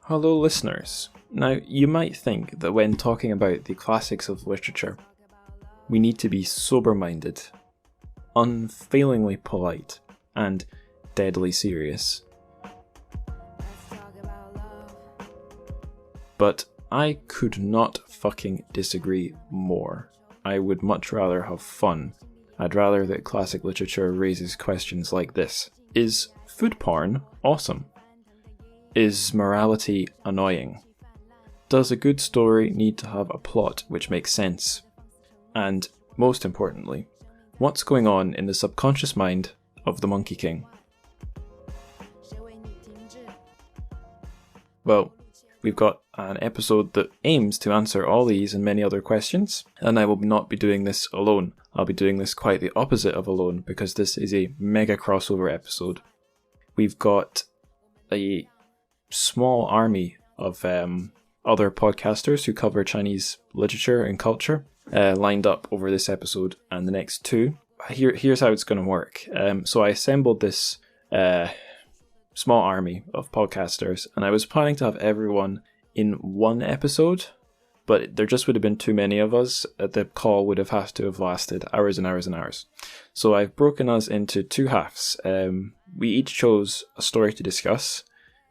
Hello listeners. Now, you might think that when talking about the classics of literature, we need to be sober-minded, unfailingly polite, and deadly serious. But I could not fucking disagree more. I would much rather have fun. I'd rather that classic literature raises questions like this. Is food porn awesome? Is morality annoying? Does a good story need to have a plot which makes sense? And, most importantly, what's going on in the subconscious mind of the Monkey King? Well, we've got an episode that aims to answer all these and many other questions, and I will not be doing this alone. I'll be doing this quite the opposite of alone, because this is a mega crossover episode. We've got a small army of other podcasters who cover Chinese literature and culture lined up over this episode and the next two. Here's how it's going to work. So I assembled this small army of podcasters, and I was planning to have everyone in one episode, but there just would have been too many of us. The call would have had to have lasted hours and hours and hours. So I've broken us into two halves. We each chose a story to discuss,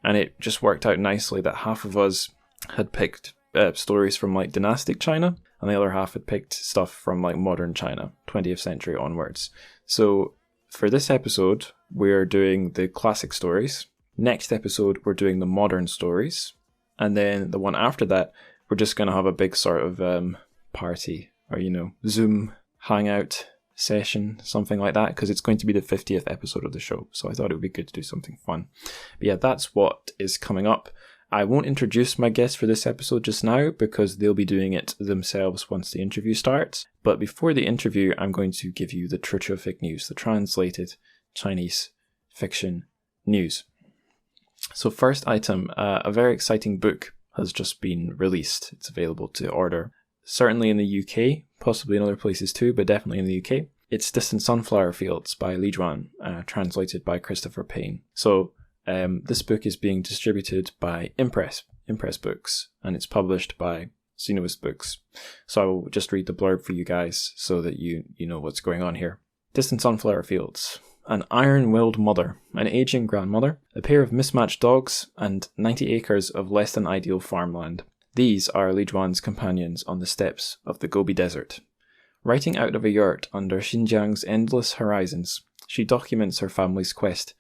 and it just worked out nicely that half of us had picked stories from like dynastic China, and the other half had picked stuff from like modern China, 20th century onwards. So for this episode, we're doing the classic stories. Next episode, we're doing the modern stories. And then the one after that, we're just going to have a big sort of party, or, Zoom hangout session, something like that, because it's going to be the 50th episode of the show, so I thought it would be good to do something fun. But yeah, that's what is coming up. I won't introduce my guests for this episode just now, because they'll be doing it themselves once the interview starts. But before the interview, I'm going to give you the TrChFic news, the translated Chinese fiction news. So first item, a very exciting book has just been released. It's available to order, certainly in the UK, possibly in other places too, but definitely in the UK. It's Distant Sunflower Fields by Li Juan, translated by Christopher Payne. So this book is being distributed by Impress Books, and it's published by Xenowist Books. So I will just read the blurb for you guys so that you know what's going on here. Distant Sunflower Fields. An iron-willed mother, an aging grandmother, a pair of mismatched dogs, and 90 acres of less than ideal farmland. These are Li Juan's companions on the steppes of the Gobi Desert. Writing out of a yurt under Xinjiang's endless horizons, she documents her family's quest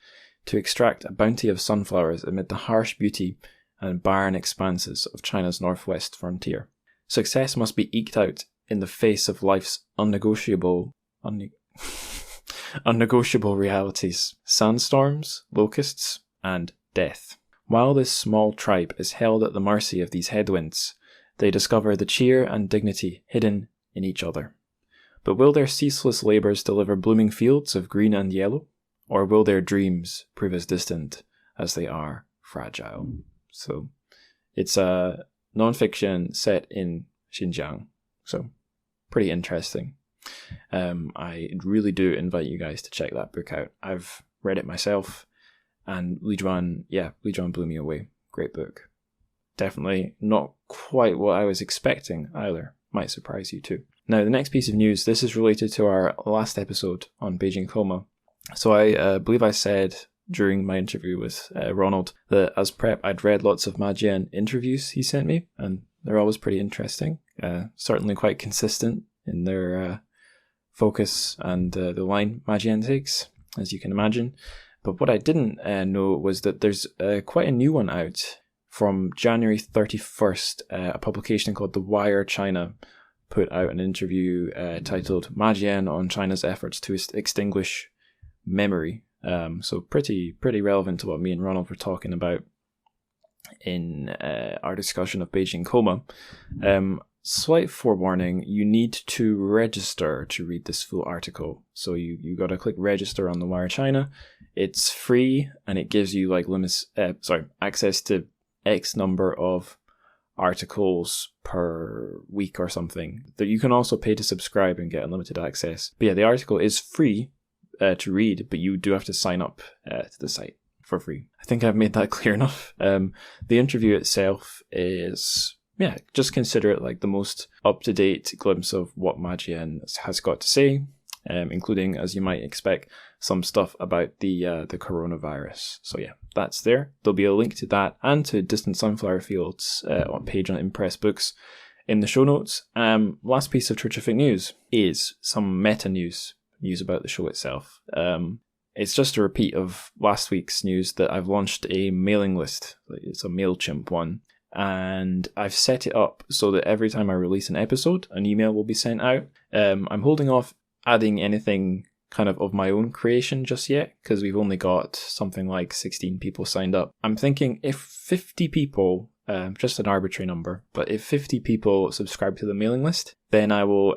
to extract a bounty of sunflowers amid the harsh beauty and barren expanses of China's northwest frontier. Success must be eked out in the face of life's unnegotiable realities: sandstorms, locusts, and death. While this small tribe is held at the mercy of these headwinds, they discover the cheer and dignity hidden in each other. But will their ceaseless labours deliver blooming fields of green and yellow? Or will their dreams prove as distant as they are fragile? So, it's a non-fiction set in Xinjiang, so pretty interesting. I really do invite you guys to check that book out. I've read it myself, and Li Juan blew me away. Great book. Definitely not quite what I was expecting either. Might surprise you too. Now, the next piece of news, this is related to our last episode on Beijing Coma. So I believe I said during my interview with Ronald that as prep I'd read lots of Ma Jian interviews he sent me, and they're always pretty interesting. Certainly quite consistent in their focus and the line Ma Jian takes, as you can imagine. But what I didn't know was that there's quite a new one out from January 31st, a publication called The Wire China put out an interview titled Ma Jian on China's efforts to extinguish memory. So pretty relevant to what me and Ronald were talking about in our discussion of Beijing Coma. Slight forewarning, you need to register to read this full article. So you got to click register on The Wire China. It's free, and it gives you like access to X number of articles per week or something. That you can also pay to subscribe and get unlimited access. But yeah, the article is free to read, but you do have to sign up to the site. for free. I think I've made that clear enough. The interview itself is, just consider it like the most up-to-date glimpse of what Majian has got to say, including, as you might expect, some stuff about the coronavirus. So that's there. There'll be a link to that and to Distant Sunflower Fields page on Impress Books in the show notes. Last piece of TrChFic news is some meta news about the show itself. It's just a repeat of last week's news that I've launched a mailing list. It's a MailChimp one. And I've set it up so that every time I release an episode, an email will be sent out. I'm holding off adding anything kind of my own creation just yet, because we've only got something like 16 people signed up. I'm thinking if 50 people, just an arbitrary number, but if 50 people subscribe to the mailing list, then I will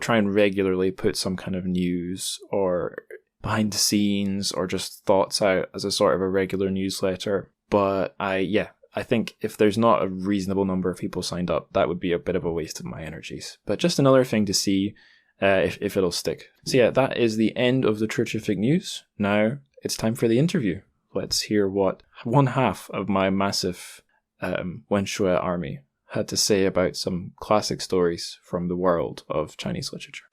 try and regularly put some kind of news or behind the scenes or just thoughts out as a sort of a regular newsletter. But I think if there's not a reasonable number of people signed up, that would be a bit of a waste of my energies. But just another thing to see if it'll stick. So that is the end of the TrChFic news. Now it's time for the interview. Let's hear what one half of my massive Wenshui army had to say about some classic stories from the world of Chinese literature.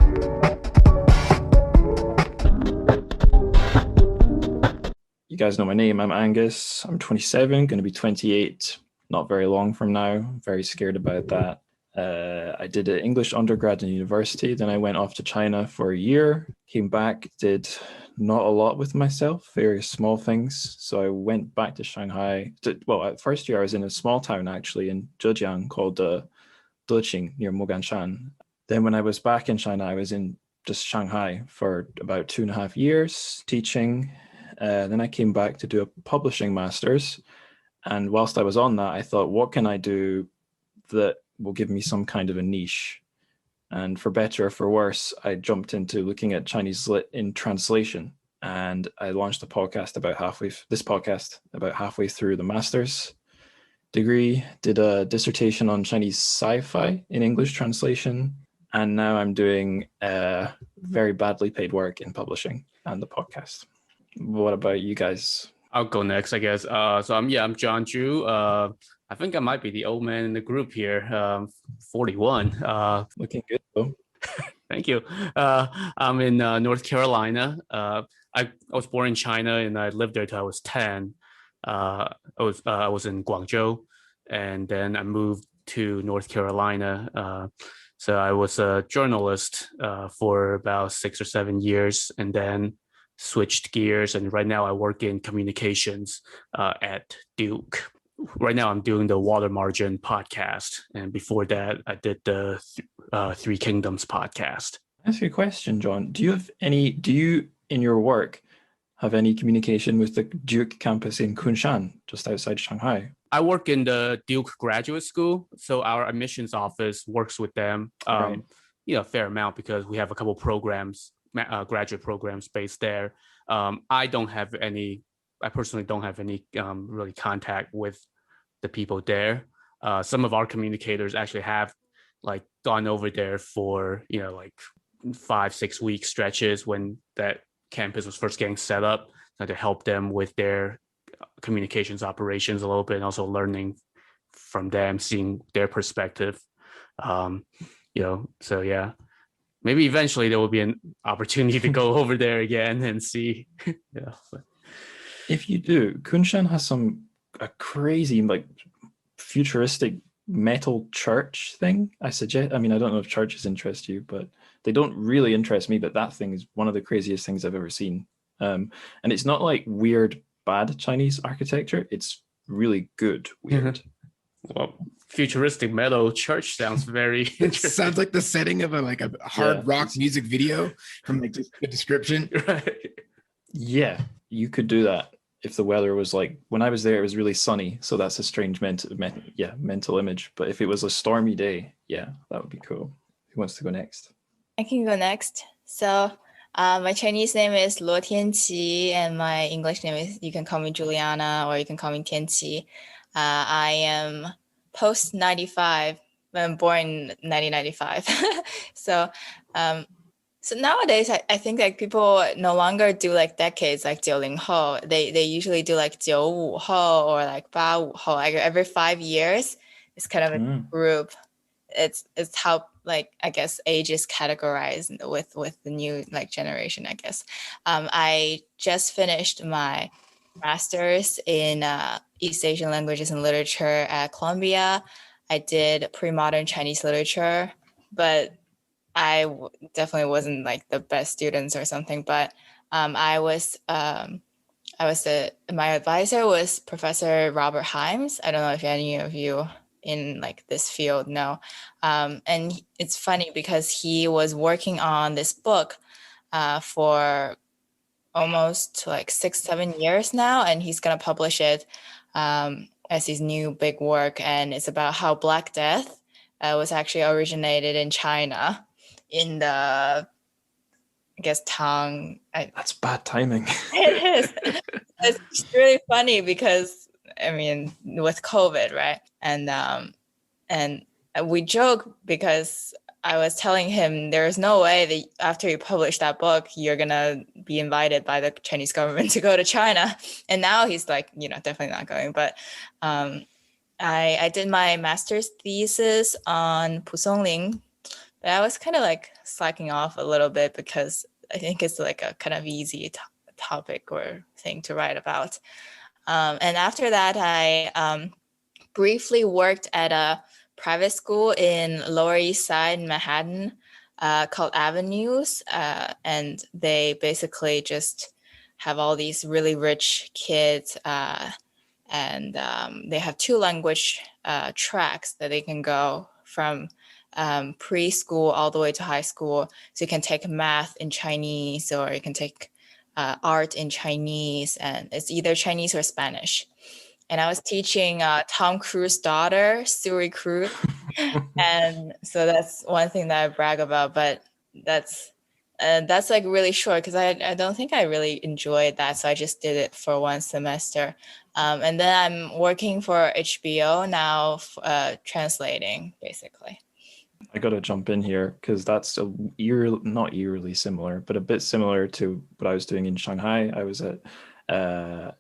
You guys know my name. I'm Angus. I'm 27, going to be 28 not very long from now. I'm very scared about that. I did an English undergrad in university. Then I went off to China for a year, came back, did not a lot with myself, very small things. So I went back to Shanghai. At first year, I was in a small town actually in Zhejiang called Deqing near Moganshan. Then when I was back in China, I was in just Shanghai for about 2.5 years teaching. Then I came back to do a publishing master's. And whilst I was on that, I thought, what can I do that will give me some kind of a niche? And for better or for worse, I jumped into looking at Chinese lit in translation. And I launched a podcast about halfway through the master's degree, did a dissertation on Chinese sci-fi in English translation. And now I'm doing very badly paid work in publishing and the podcast. What about you guys? I'll go next, I guess. So I'm John Ju. I think I might be the old man in the group here. 41. Looking good though. Thank you. I'm in North Carolina. I was born in China and I lived there till I was 10. I was in Guangzhou, and then I moved to North Carolina. So I was a journalist for about 6 or 7 years, and then switched gears, and right now I work in communications at Duke. Right now I'm doing the Water Margin podcast, and before that I did the Three Kingdoms podcast. Ask you a question, John. Do you in your work have any communication with the Duke campus in Kunshan, just outside Shanghai? I work in the Duke Graduate School, so our admissions office works with them a fair amount because we have a couple programs, graduate programs based there. I personally don't have any really contact with the people there. Some of our communicators actually have gone over there for 5-6 week stretches when that campus was first getting set up, to help them with their communications operations a little bit, and also learning from them, seeing their perspective. Maybe eventually there will be an opportunity to go over there again and see. If you do, Kunshan has a crazy futuristic metal church thing. I don't know if churches interest you, but they don't really interest me. But that thing is one of the craziest things I've ever seen. And it's not like weird, bad Chinese architecture. It's really good, weird. Well, futuristic metal church sounds very interesting. It sounds like the setting of a hard rock music video from just the description. Right. Yeah, you could do that if the weather was when I was there, it was really sunny. So that's a strange mental image. But if it was a stormy day, that would be cool. Who wants to go next? I can go next. So my Chinese name is Luo Tianqi, and my English name is, you can call me Juliana or you can call me Tianqi. I am post 95. I'm born in 1995. So So nowadays, I think like people no longer do like decades like 90后. They usually do like 95后or like 85后. Like every 5 years, it's kind of a group. It's how like I guess age is categorized with the new like generation. I guess. I just finished my master's in East Asian languages and literature at Columbia. I did pre-modern Chinese literature, but I definitely wasn't like the best students or something, but I was my advisor was Professor Robert Himes. I don't know if any of you in like this field know. And it's funny because he was working on this book for almost like 6-7 years now, and he's gonna publish it as his new big work, and it's about how Black Death was actually originated in China in the, I guess, Tang. That's bad timing. It is. It's really funny because, I mean, with COVID, right? And we joke because I was telling him there's no way that after you publish that book, you're gonna be invited by the Chinese government to go to China. And now he's like, definitely not going. But I did my master's thesis on Pusongling, but I was kind of like slacking off a little bit because I think it's like a kind of easy topic or thing to write about. And after that, I briefly worked at a private school in Lower East Side in Manhattan called Avenues. And they basically just have all these really rich kids and they have 2 language tracks that they can go from preschool all the way to high school. So you can take math in Chinese or you can take art in Chinese, and it's either Chinese or Spanish. And I was teaching Tom Cruise's daughter, Suri Cruz. And so that's one thing that I brag about, but that's like really short because I don't think I really enjoyed that. So I just did it for 1 semester. And then I'm working for HBO now, translating basically. I got to jump in here because that's not eerily similar, but a bit similar to what I was doing in Shanghai. I was at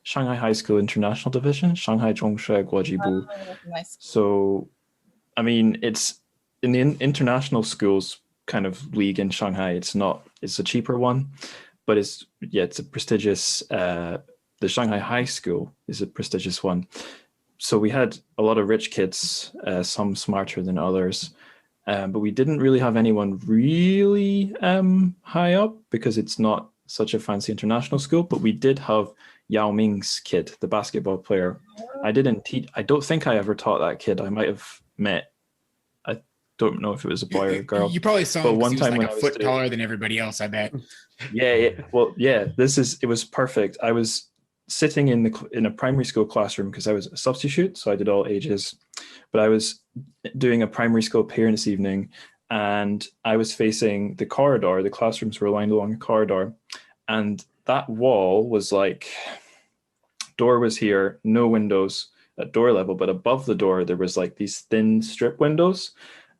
Shanghai High School International Division, Shanghai Zhongshui Guojibu. Nice. So, I mean, it's in the international schools kind of league in Shanghai. It's a cheaper one, but it's a prestigious, the Shanghai High School is a prestigious one. So we had a lot of rich kids, some smarter than others. But we didn't really have anyone really high up because it's not such a fancy international school. But we did have Yao Ming's kid, the basketball player. I didn't teach. I don't think I ever taught that kid. I might have met. I don't know if it was a boy or a girl. You probably saw him. One time, like a foot taller than everybody else. I bet. Yeah. Well, yeah. It was perfect. I was sitting in a primary school classroom because I was a substitute, so I did all ages. But I was doing a primary school parents' evening, and I was facing the corridor. The classrooms were lined along a corridor, and that wall was like, door was here, no windows at door level, but above the door there was like these thin strip windows.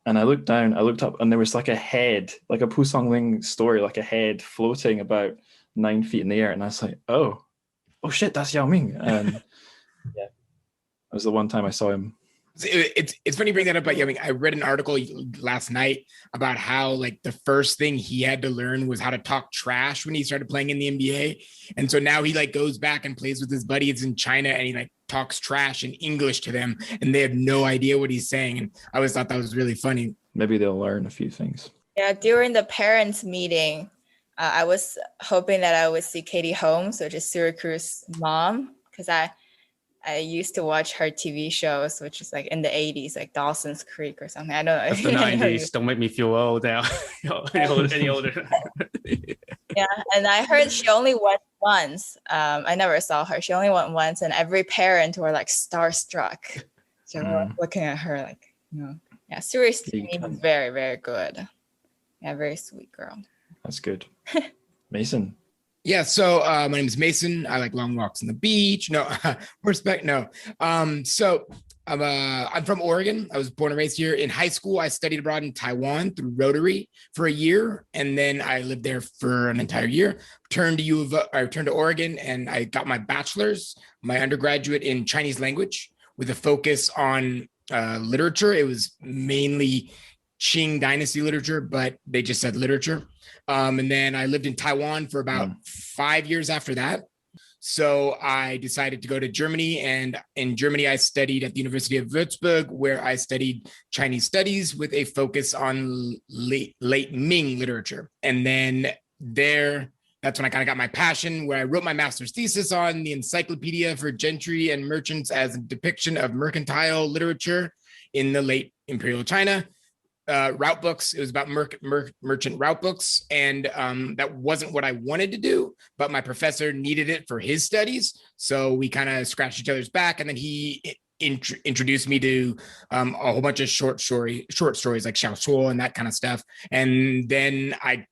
And I looked down, I looked up, and there was like a head, like a Pusong Ling story, like a head floating about 9 feet in the air. And I was like, oh shit, that's Yao Ming. And yeah, it was the one time I saw him. It's funny you bring that up about Yao Ming. I read an article last night about how like the first thing he had to learn was how to talk trash when he started playing in the NBA. And so now he like goes back and plays with his buddies in China and he like talks trash in English to them and they have no idea what he's saying. And I always thought that was really funny. Maybe they'll learn a few things. Yeah, during the parents' meeting, I was hoping that I would see Katie Holmes, which is Suri Cruz's mom, because I used to watch her TV shows, which is like in the 80s, like Dawson's Creek or something. I don't know. That's the 90s. Don't make me feel old now. any older. Yeah, and I heard she only went once. I never saw her. She only went once, and every parent were like starstruck. So looking at her like, yeah, seriously, very, very good. Yeah, very sweet girl. That's good. Mason. Yeah, so my name is Mason. I like long walks on the beach. No, respect. No. So I'm from Oregon. I was born and raised here. In high school, I studied abroad in Taiwan through Rotary for a year, and then I lived there for an entire year. I returned to Oregon, and I got my bachelor's, my undergraduate in Chinese language, with a focus on literature. It was mainly Qing dynasty literature, but they just said literature. And then I lived in Taiwan for about 5 years after that. So I decided to go to Germany, and in Germany, I studied at the University of Würzburg, where I studied Chinese studies with a focus on late Ming literature. And then that's when I kind of got my passion, where I wrote my master's thesis on the Encyclopedia for Gentry and Merchants as a depiction of mercantile literature in the late Imperial China. Route books. It was about merchant route books. And that wasn't what I wanted to do, but my professor needed it for his studies. So we kind of scratched each other's back. And then he introduced me to a whole bunch of short stories like xiaoshuo and that kind of stuff. And then I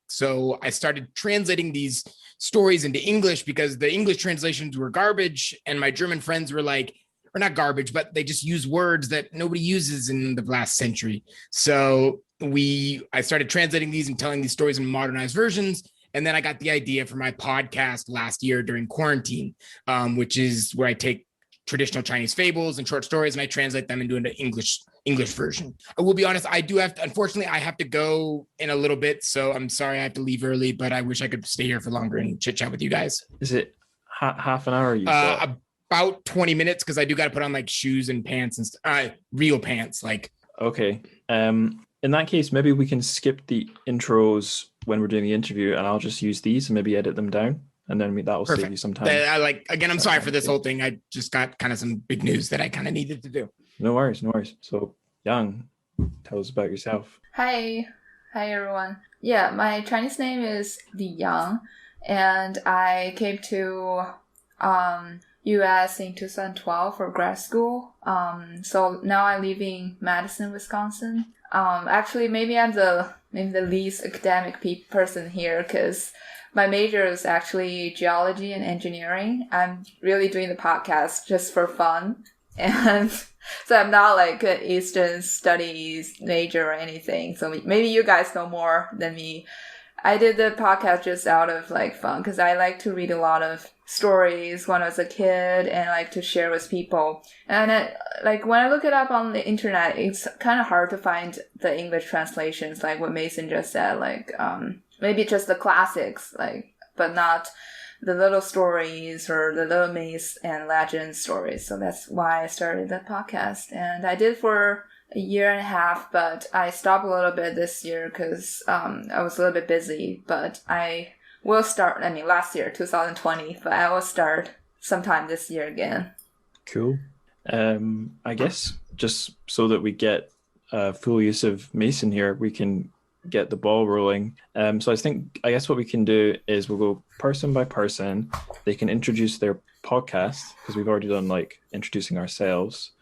started translating these stories into English, because the English translations were garbage. And my German friends were like, or not garbage, but they just use words that nobody uses in the last century. So I started translating these and telling these stories in modernized versions. And then I got the idea for my podcast last year during quarantine, which is where I take traditional Chinese fables and short stories and I translate them into an English version. I will be honest, unfortunately, I have to go in a little bit. So I'm sorry I have to leave early, but I wish I could stay here for longer and chit chat with you guys. Is it half an hour? About 20 minutes, because I do got to put on like shoes and pants and real pants. Like, okay. In that case, maybe we can skip the intros when we're doing the interview, and I'll just use these and maybe edit them down, and then that will save you some time. I'm sorry for this whole thing. I just got kind of some big news that I kind of needed to do. No worries. So, Yang, tell us about yourself. Hi everyone. Yeah, my Chinese name is Li Yang, and I came to US in 2012 for grad school. So now I live in Madison, Wisconsin. Actually, maybe I'm the least academic person here, because my major is actually geology and engineering. I'm really doing the podcast just for fun. And so I'm not like an Eastern studies major or anything. So maybe you guys know more than me. I did the podcast just out of like fun, because I like to read a lot of stories when I was a kid and I like to share with people. And when I look it up on the internet, it's kind of hard to find the English translations, like what Mason just said, like maybe just the classics, like, but not the little stories or the little myths and legend stories. So that's why I started the podcast, and I did for a year and a half, but I stopped a little bit this year because I was a little bit busy. But I will start, last year, 2020, but I will start sometime this year again. Cool. I guess just so that we get full use of Mason here, we can get the ball rolling. So I guess what we can do is we'll go person by person. They can introduce their podcast, because we've already done like introducing ourselves.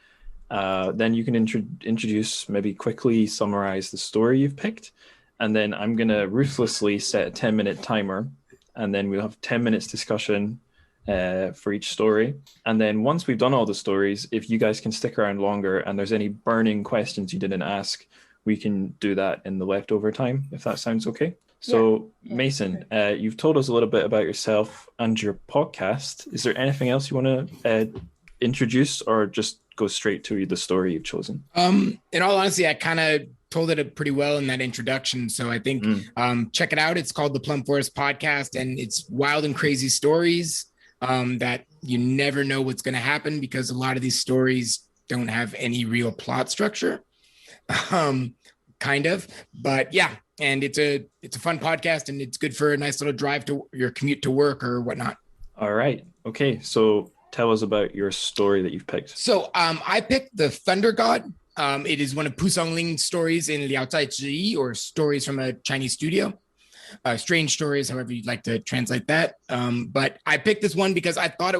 Then you can introduce, maybe quickly summarize the story you've picked. And then I'm going to ruthlessly set a 10-minute timer. And then we'll have 10 minutes discussion for each story. And then once we've done all the stories, if you guys can stick around longer and there's any burning questions you didn't ask, we can do that in the leftover time, if that sounds okay. So yeah. Mason, you've told us a little bit about yourself and your podcast. Is there anything else you want to introduce, or just go straight to the story you've chosen? In all honesty, I kind of told it pretty well in that introduction. So I think check it out. It's called the Plum Forest Podcast, and it's wild and crazy stories that you never know what's going to happen, because a lot of these stories don't have any real plot structure. Kind of, but yeah. And it's a fun podcast, and it's good for a nice little drive to your commute to work or whatnot. All right. Okay. So tell us about your story that you've picked. So I picked The Thunder God. It is one of Pu Songling's stories in Liao Zai Zhi, or stories from a Chinese studio. Strange stories, however you'd like to translate that. But I picked this one because I thought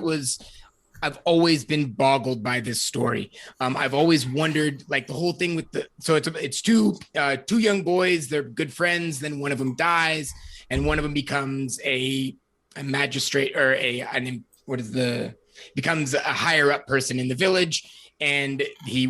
I've always been boggled by this story. I've always wondered, like, the whole thing with it's two young boys. They're good friends. Then one of them dies, and one of them becomes a magistrate, or becomes a higher up person in the village. And he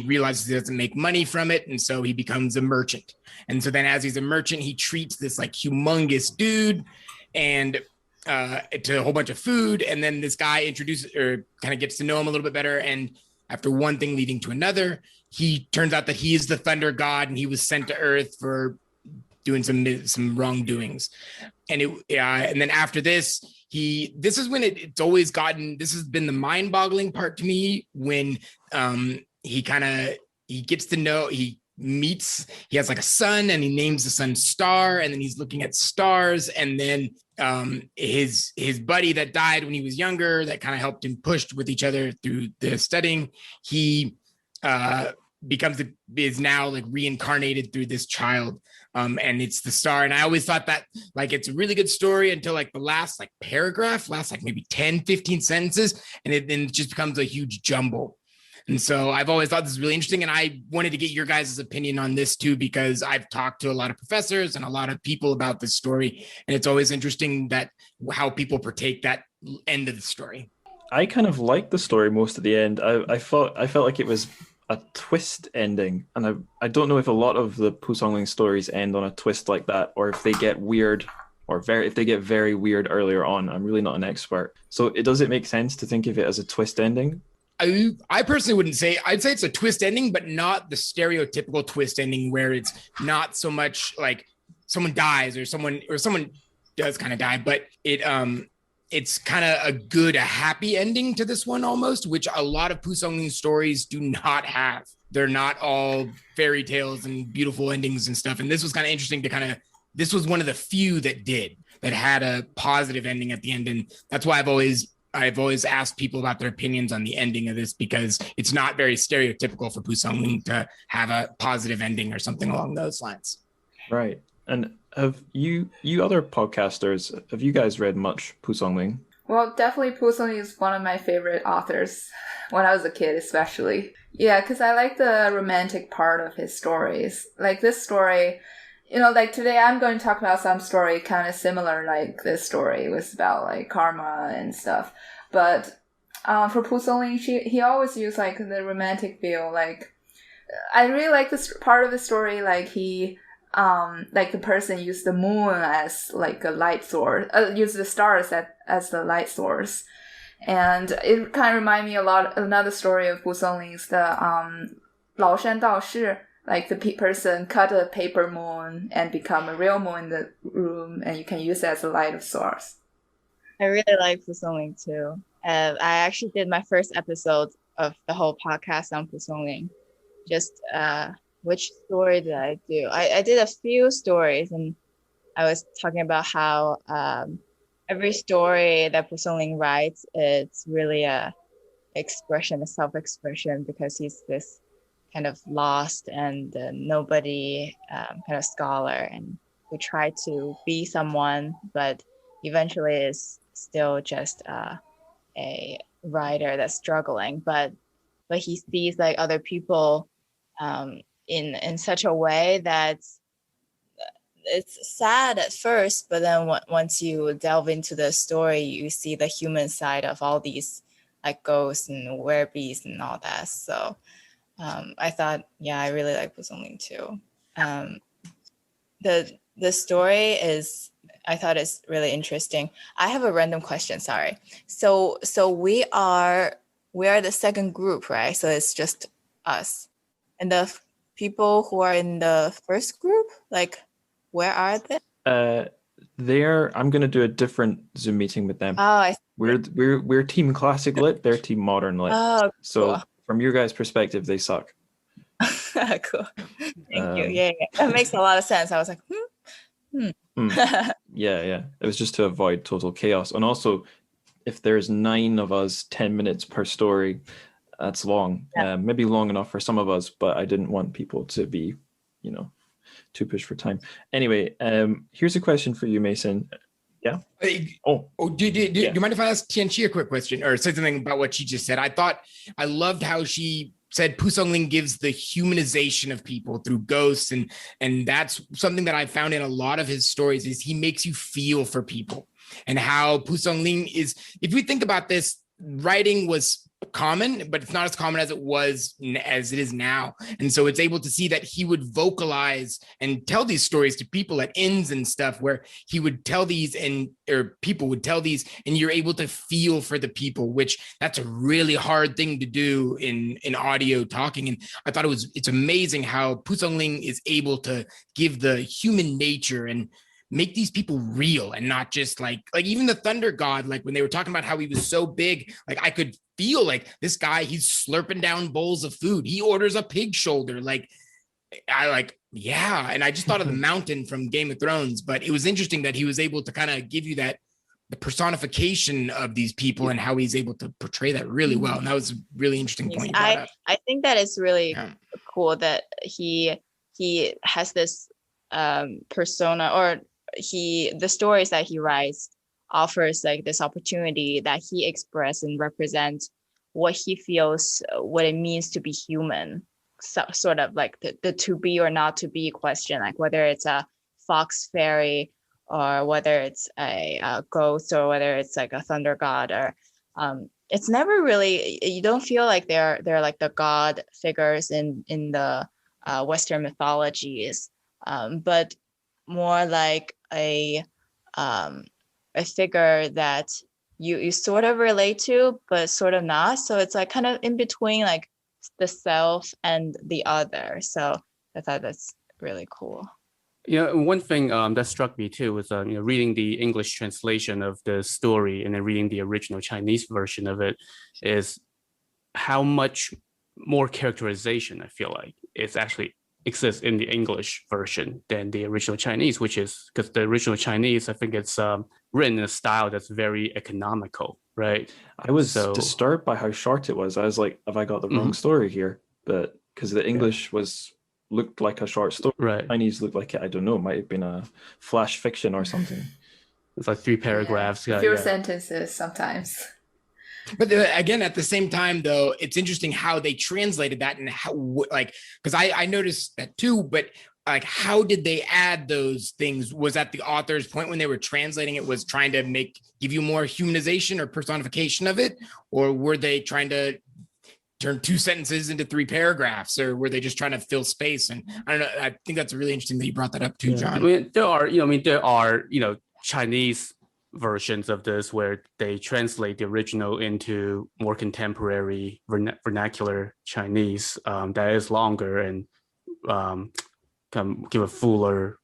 realizes he doesn't make money from it. And so he becomes a merchant. And so then as he's a merchant, he treats this like humongous dude and to a whole bunch of food. And then this guy introduces or kind of gets to know him a little bit better. And after one thing leading to another, he turns out that he is the thunder god and he was sent to earth for doing some wrongdoings. And then after this, this is when it's always gotten, this has been the mind-boggling part to me when he gets to know, he has like a son and he names the son Star, and then he's looking at stars, and then his buddy that died when he was younger that kind of helped him push with each other through the studying, he is now like reincarnated through this child. And it's the star. And I always thought that like, it's a really good story until like the last like paragraph, like maybe 10, 15 sentences. And then it just becomes a huge jumble. And so I've always thought this is really interesting. And I wanted to get your guys' opinion on this too, because I've talked to a lot of professors and a lot of people about this story. And it's always interesting that how people partake that end of the story. I kind of liked the story most at the end. I felt like it was a twist ending, and I don't know if a lot of the Pusongling stories end on a twist like that, or if they get weird, if they get very weird earlier on. I'm really not an expert, so does it make sense to think of it as a twist ending? I personally wouldn't say. I'd say it's a twist ending, but not the stereotypical twist ending where it's not so much like someone dies or someone does kind of die, but it's kind of a happy ending to this one almost, which a lot of Pusongling stories do not have. They're not all fairy tales and beautiful endings and stuff. And this was kind of interesting this was one of the few that had a positive ending at the end. And that's why I've always asked people about their opinions on the ending of this, because it's not very stereotypical for Pusongling to have a positive ending or something along those lines. Right. And have you other podcasters, have you guys read much Pusongling? Well, definitely Pusongling is one of my favorite authors when I was a kid, especially. Yeah, because I like the romantic part of his stories. Like this story, like today I'm going to talk about some story kind of similar like this story. It was about like karma and stuff. But for Pusongling, he always used like the romantic feel. Like I really like this part of the story, like he... like the person used the moon as like a light source, use the stars as the light source. And it kind of reminded me a lot, another story of Pusongling is the 崂山道士, like the person cut a paper moon and become a real moon in the room, and you can use it as a light of source. I really like Pusongling too. I actually did my first episode of the whole podcast on Pusongling. Just which story did I do? I did a few stories, and I was talking about how every story that Pusongling writes, it's really a self-expression, because he's this kind of lost and nobody kind of scholar, and who tried to be someone, but eventually is still just a writer that's struggling. But he sees like other people in such a way that it's sad at first, but then once you delve into the story, you see the human side of all these like ghosts and werebeasts and all that. So I thought, yeah, I really like Pusongling too. The story I thought is really interesting. I have a random question, sorry. So we are the second group, right? So it's just us. And the people who are in the first group, like, where are they? I'm going to do a different Zoom meeting with them. Oh, I see. We're team classic lit, they're team modern lit. Oh, so cool. From your guys' perspective, they suck. Cool. Thank you. Yeah. That makes a lot of sense. I was like, Yeah. It was just to avoid total chaos. And also, if there's 9 of us, 10 minutes per story, that's long. Yeah. Maybe long enough for some of us, but I didn't want people to be, too pushed for time. Anyway, here's a question for you, Mason. Yeah. Do you mind if I ask TrChFic a quick question or say something about what she just said? I loved how she said Pusongling gives the humanization of people through ghosts, and that's something that I found in a lot of his stories is he makes you feel for people, and how Pusongling is, if we think about this, writing was common, but it's not as common as it is now. And so it's able to see that he would vocalize and tell these stories to people at inns and stuff, where he would tell these or people would tell these, and you're able to feel for the people, which that's a really hard thing to do in audio talking. And I thought it's amazing how Pusong Ling is able to give the human nature and make these people real, and not just like even the thunder god, like when they were talking about how he was so big, like I could feel like this guy, he's slurping down bowls of food. He orders a pig shoulder. And I just thought of the mountain from Game of Thrones, but it was interesting that he was able to kind of give you the personification of these people and how he's able to portray that really well. And that was a really interesting point you brought up. I think that is really cool that he has this persona, or the stories that he writes offers like this opportunity that he express and represent what he feels, what it means to be human. So, sort of like the to be or not to be question, like whether it's a fox fairy or whether it's a ghost or whether it's like a thunder god, or it's never really, you don't feel like they're like the god figures in the Western mythologies, but more like a figure that you sort of relate to, but sort of not. So it's like kind of in between like the self and the other. So I thought that's really cool. Yeah, one thing that struck me too was reading the English translation of the story and then reading the original Chinese version of it, is how much more characterization I feel like it's actually exists in the English version than the original Chinese, which is because the original Chinese, I think it's written in a style that's very economical, right? I was disturbed by how short it was. I was like, have I got the wrong story here? But because the English looked like a short story, right? Chinese looked like, I don't know, it might have been a flash fiction or something. It's like 3 paragraphs. A few sentences sometimes. But again, at the same time, though, it's interesting how they translated that, and how, like, because I noticed that too. But like, how did they add those things? Was that the author's point when they were translating it, was trying to give you more humanization or personification of it, or were they trying to turn 2 sentences into 3 paragraphs, or were they just trying to fill space? And I don't know. I think that's really interesting that you brought that up too, John. I mean, there are Chinese versions of this where they translate the original into more contemporary vernacular Chinese that is longer and give a fuller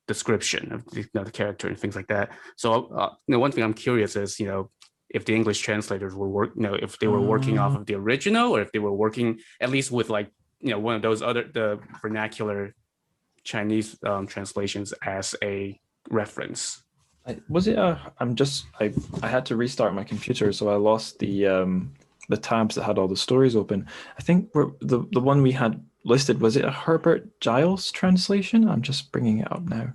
description of the character and things like that. So one thing I'm curious is if the English translators were if they were working off of the original, or if they were working at least with one of those the vernacular Chinese translations as a reference. I had to restart my computer, so I lost the tabs that had all the stories open. I think the one we had listed, was it a Herbert Giles translation? I'm just bringing it up now.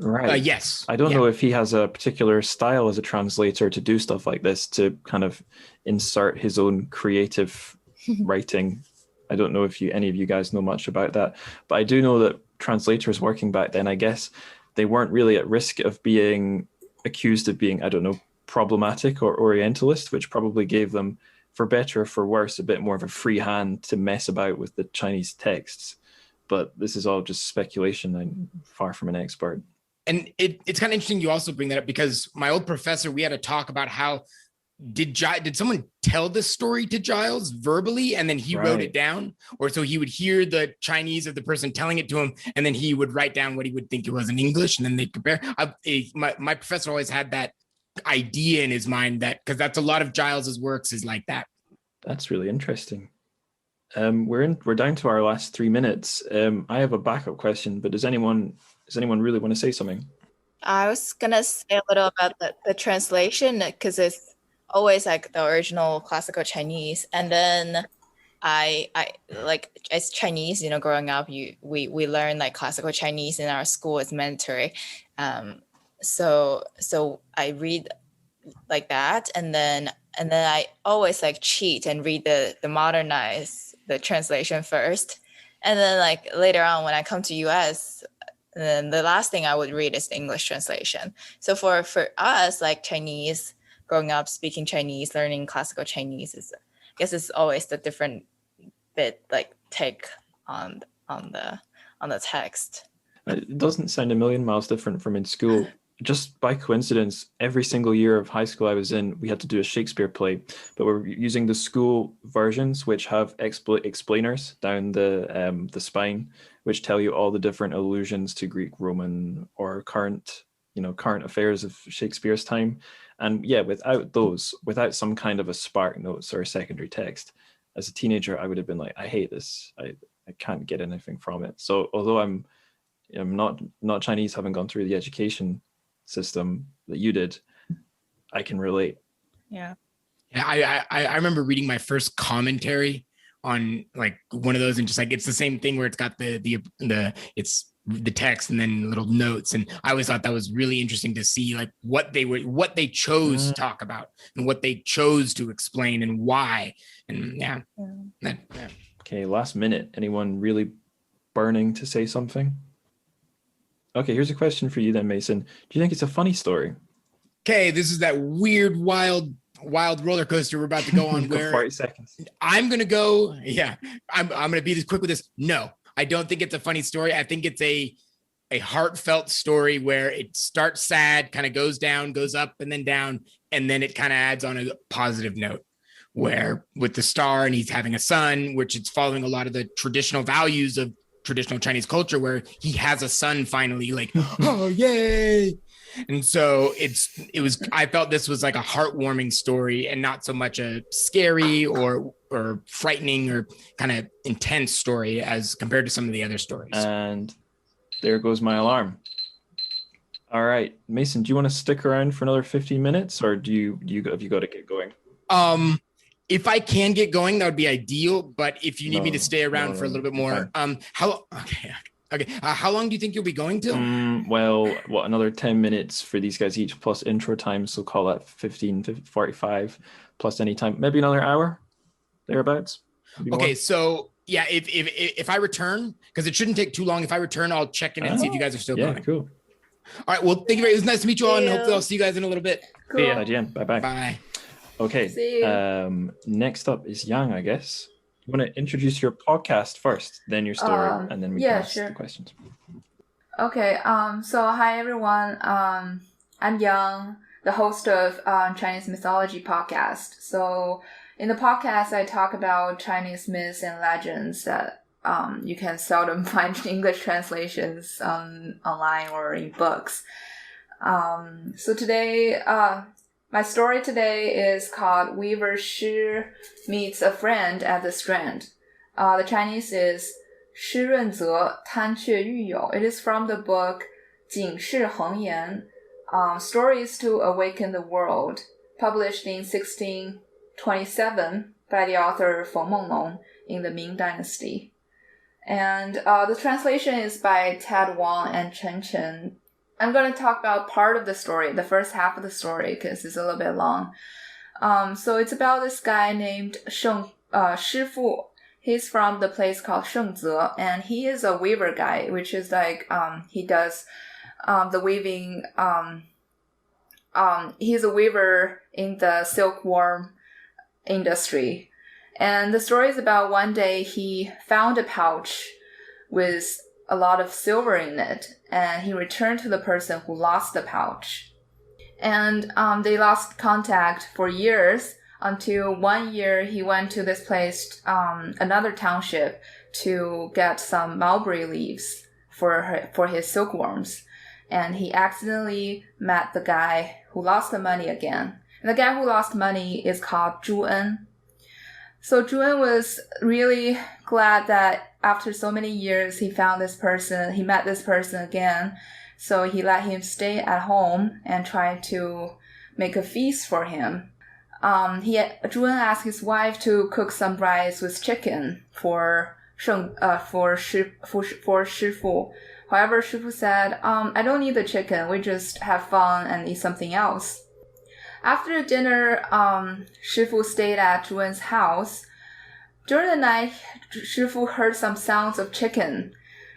Right. Yes. I don't know if he has a particular style as a translator to do stuff like this, to kind of insert his own creative writing. I don't know if any of you guys know much about that, but I do know that translators working back then, I guess, they weren't really at risk of being accused of being, I don't know, problematic or Orientalist, which probably gave them, for better or for worse, a bit more of a free hand to mess about with the Chinese texts. But this is all just speculation. I'm far from an expert. And it's kind of interesting you also bring that up, because my old professor, we had a talk about how did someone tell this story to Giles verbally and then he wrote it down? Or so he would hear the Chinese of the person telling it to him, and then he would write down what he would think it was in English, and then they'd compare. My professor always had that idea in his mind, that because that's a lot of Giles's works is like that. That's really interesting. We're down to our last 3 minutes. I have a backup question, but does anyone really want to say something? I was gonna say a little about the translation, because it's always like the original classical Chinese, and then I like, as Chinese, growing up, we learn like classical Chinese in our school as mandatory. So I read like that, and then I always like cheat and read the modernized, the translation first, and then like later on when I come to US, then the last thing I would read is the English translation. So for us, like Chinese, growing up speaking Chinese, learning classical Chinese is, I guess it's always the different bit like take on the text. It doesn't sound a million miles different from in school. Just by coincidence, every single year of high school I was in, we had to do a Shakespeare play, but we're using the school versions, which have explainers down the spine, which tell you all the different allusions to Greek, Roman, or current affairs of Shakespeare's time. And yeah, without some kind of a spark notes or a secondary text, as a teenager, I would have been like, I hate this. I can't get anything from it. So although I'm not Chinese, haven't gone through the education system that you did, I can relate. Yeah. I remember reading my first commentary on like one of those, and just like it's the same thing where it's got it's the text and then little notes, and I always thought that was really interesting to see like what they chose to talk about and what they chose to explain and why. And yeah. Okay, last minute, anyone really burning to say something? Okay, here's a question for you then, Mason. Do you think it's a funny story? Okay, this is that weird, wild roller coaster we're about to go on. Where 40 seconds. I'm gonna go. Yeah, I'm gonna be this quick with this. No, I don't think it's a funny story. I think it's a heartfelt story where it starts sad, kind of goes down, goes up and then down, and then it kind of adds on a positive note. Where with the star and he's having a son, which it's following a lot of the traditional values of traditional Chinese culture, where he has a son finally, like, oh yay. And so I felt this was like a heartwarming story and not so much a scary or frightening or kind of intense story as compared to some of the other stories. And there goes my alarm. All right, Mason, do you want to stick around for another 15 minutes, or have you got to get going? If I can get going, that would be ideal. But if you need me to stay around for a little bit more, how long do you think you'll be going till? Another 10 minutes for these guys each, plus intro time. So call that 45 plus any time, maybe another hour thereabouts. Okay, so yeah, if I return, because it shouldn't take too long. If I return, I'll check in and see if you guys are still going. Yeah, cool. All right. Well, thank you very much. It was nice to meet you all, and hopefully I'll see you guys in a little bit. Cool. See ya, Jen. Bye-bye. Bye. Okay. See you. Next up is Yang, I guess. You want to introduce your podcast first, then your story, and then we can ask the questions. Okay. So hi everyone. I'm Yang, the host of Chinese Mythology podcast. So in the podcast, I talk about Chinese myths and legends that you can seldom find English translations online or in books. So today, my story today is called Weaver Shi Meets a Friend at the Strand. The Chinese is 诗润则贪却欲有. It is from the book 警世恒言, Stories to Awaken the World, published in 1627 by the author Feng Menglong in the Ming Dynasty. And the translation is by Ted Wang and Chen Chen. I'm going to talk about part of the story, the first half of the story, because it's a little bit long. So it's about this guy named Shifu. He's from the place called Shengze, and he is a weaver guy, which is like he does the weaving. He's a weaver in the silkworm industry. And the story is about one day he found a pouch with a lot of silver in it, and he returned to the person who lost the pouch. And they lost contact for years until one year he went to this place, another township, to get some mulberry leaves for his silkworms. And he accidentally met the guy who lost the money again. And the guy who lost money is called Zhu En. So Zhu En was really glad that after so many years he met this person again. So he let him stay at home and tried to make a feast for him. Zhu En asked his wife to cook some rice with chicken for Shifu. However, Shifu said, I don't need the chicken. We just have fun and eat something else. After dinner, Shifu stayed at Zhu En's house. During the night, Shifu heard some sounds of chicken,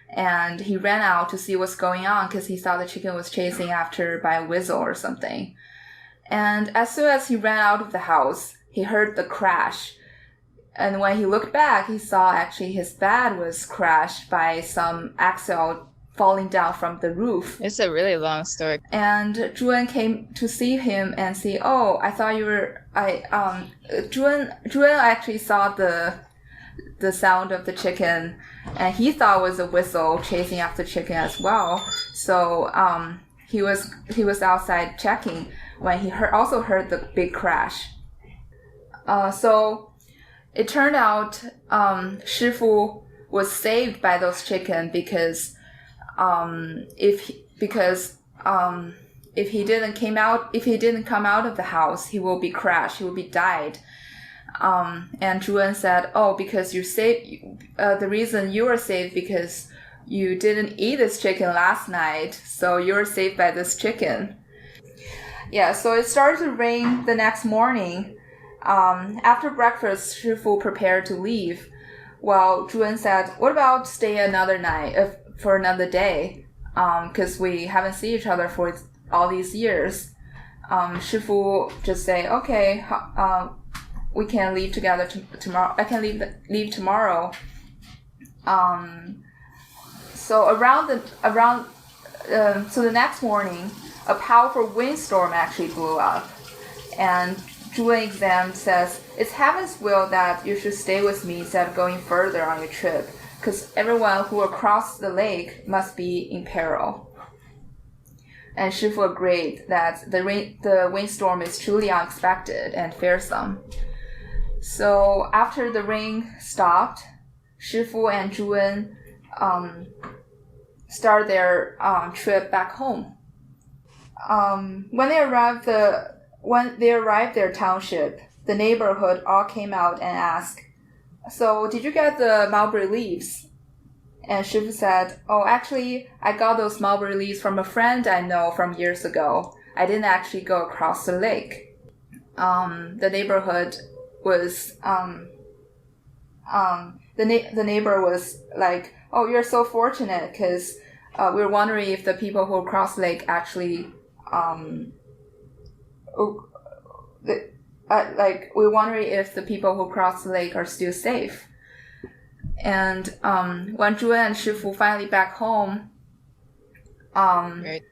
and he ran out to see what's going on because he thought the chicken was chasing after by a weasel or something. And as soon as he ran out of the house, he heard the crash. And when he looked back, he saw actually his bed was crashed by some axle falling down from the roof. It's a really long story. And Zhuan came to see him and say, "Oh, I thought you were." Zhuan actually saw the sound of the chicken, and he thought it was a whistle chasing after chicken as well. So he was outside checking when he also heard the big crash. So it turned out Shifu was saved by those chicken because if he didn't come out of the house, he will be crashed. He will be died. And Zhuan said, "Oh, because you saved. The reason you were saved because you didn't eat this chicken last night, so you're saved by this chicken." Yeah. So it started to rain the next morning. After breakfast, Shifu prepared to leave. Well, Zhuan said, "What about stay another night for another day? Because we haven't seen each other for all these years." Shifu just say, "Okay, we can leave together tomorrow. I can leave tomorrow." So so the next morning, a powerful windstorm actually blew up, and Zhuan exam says, "It's heaven's will that you should stay with me instead of going further on your trip, because everyone who will cross the lake must be in peril." And Shifu agreed that the windstorm is truly unexpected and fearsome. So after the rain stopped, Shifu and Zhuan start their trip back home. When they arrived their township, the neighborhood all came out and asked, "So did you get the mulberry leaves?" And Shifu said, "Oh, actually, I got those mulberry leaves from a friend I know from years ago. I didn't actually go across the lake." The neighborhood was, the neighbor was like, "Oh, you're so fortunate, because we're wondering if the people who cross the lake actually, we're wondering if the people who cross the lake are still safe." And when Zhuan and Shifu finally back home, Right.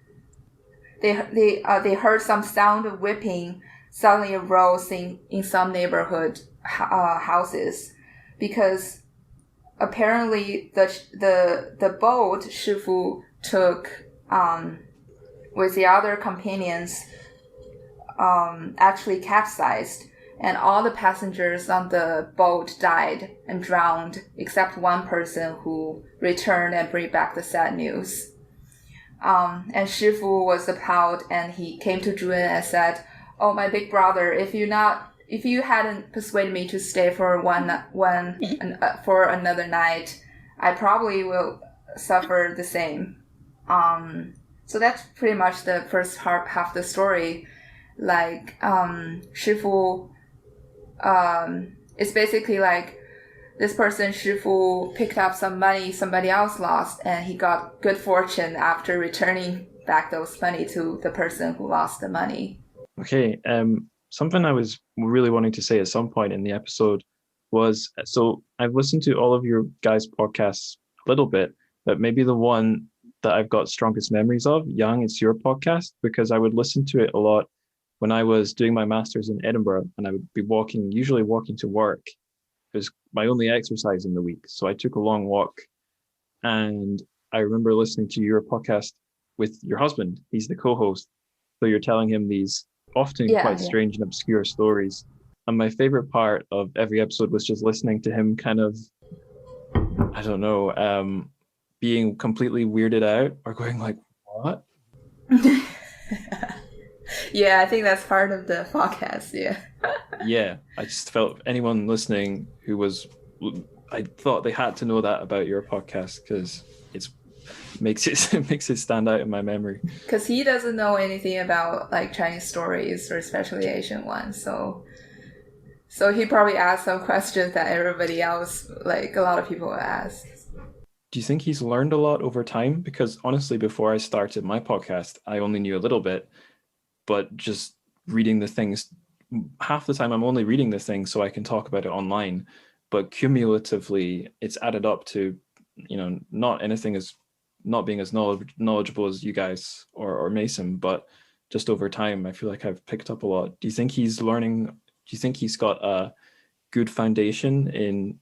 they heard some sound of whipping suddenly arose in some neighborhood houses, because apparently the boat Shifu took with the other companions actually capsized, and all the passengers on the boat died and drowned, except one person who returned and bring back the sad news. And Shifu was appalled, and he came to Zhuan and said, "Oh, my big brother, if you hadn't persuaded me to stay for for another night, I probably will suffer the same." So that's pretty much the first half of the story. Like, Shifu, it's basically like this person, Shifu, picked up some money somebody else lost, and he got good fortune after returning back those money to the person who lost the money. Okay, something I was really wanting to say at some point in the episode was, so I've listened to all of your guys' podcasts a little bit, but maybe the one that I've got strongest memories of, Young, it's your podcast, because I would listen to it a lot when I was doing my master's in Edinburgh, and I would be usually walking to work. It was my only exercise in the week. So I took a long walk, and I remember listening to your podcast with your husband. He's the co-host. So you're telling him these often quite strange and obscure stories. And my favorite part of every episode was just listening to him kind of, I don't know, being completely weirded out or going like, "What?" Yeah, I think that's part of the podcast. Yeah. Yeah, I just felt anyone listening I thought they had to know that about your podcast, because it makes it stand out in my memory. Because he doesn't know anything about like Chinese stories, or especially Asian ones, so he probably asked some questions that everybody else, like a lot of people, ask. Do you think he's learned a lot over time? Because honestly, before I started my podcast, I only knew a little bit, but just reading the things. Half the time I'm only reading the thing so I can talk about it online, but cumulatively it's added up to, not anything is not being as knowledgeable as you guys or Mason, but just over time I feel like I've picked up a lot. Do you think he's learning? Do you think he's got a good foundation in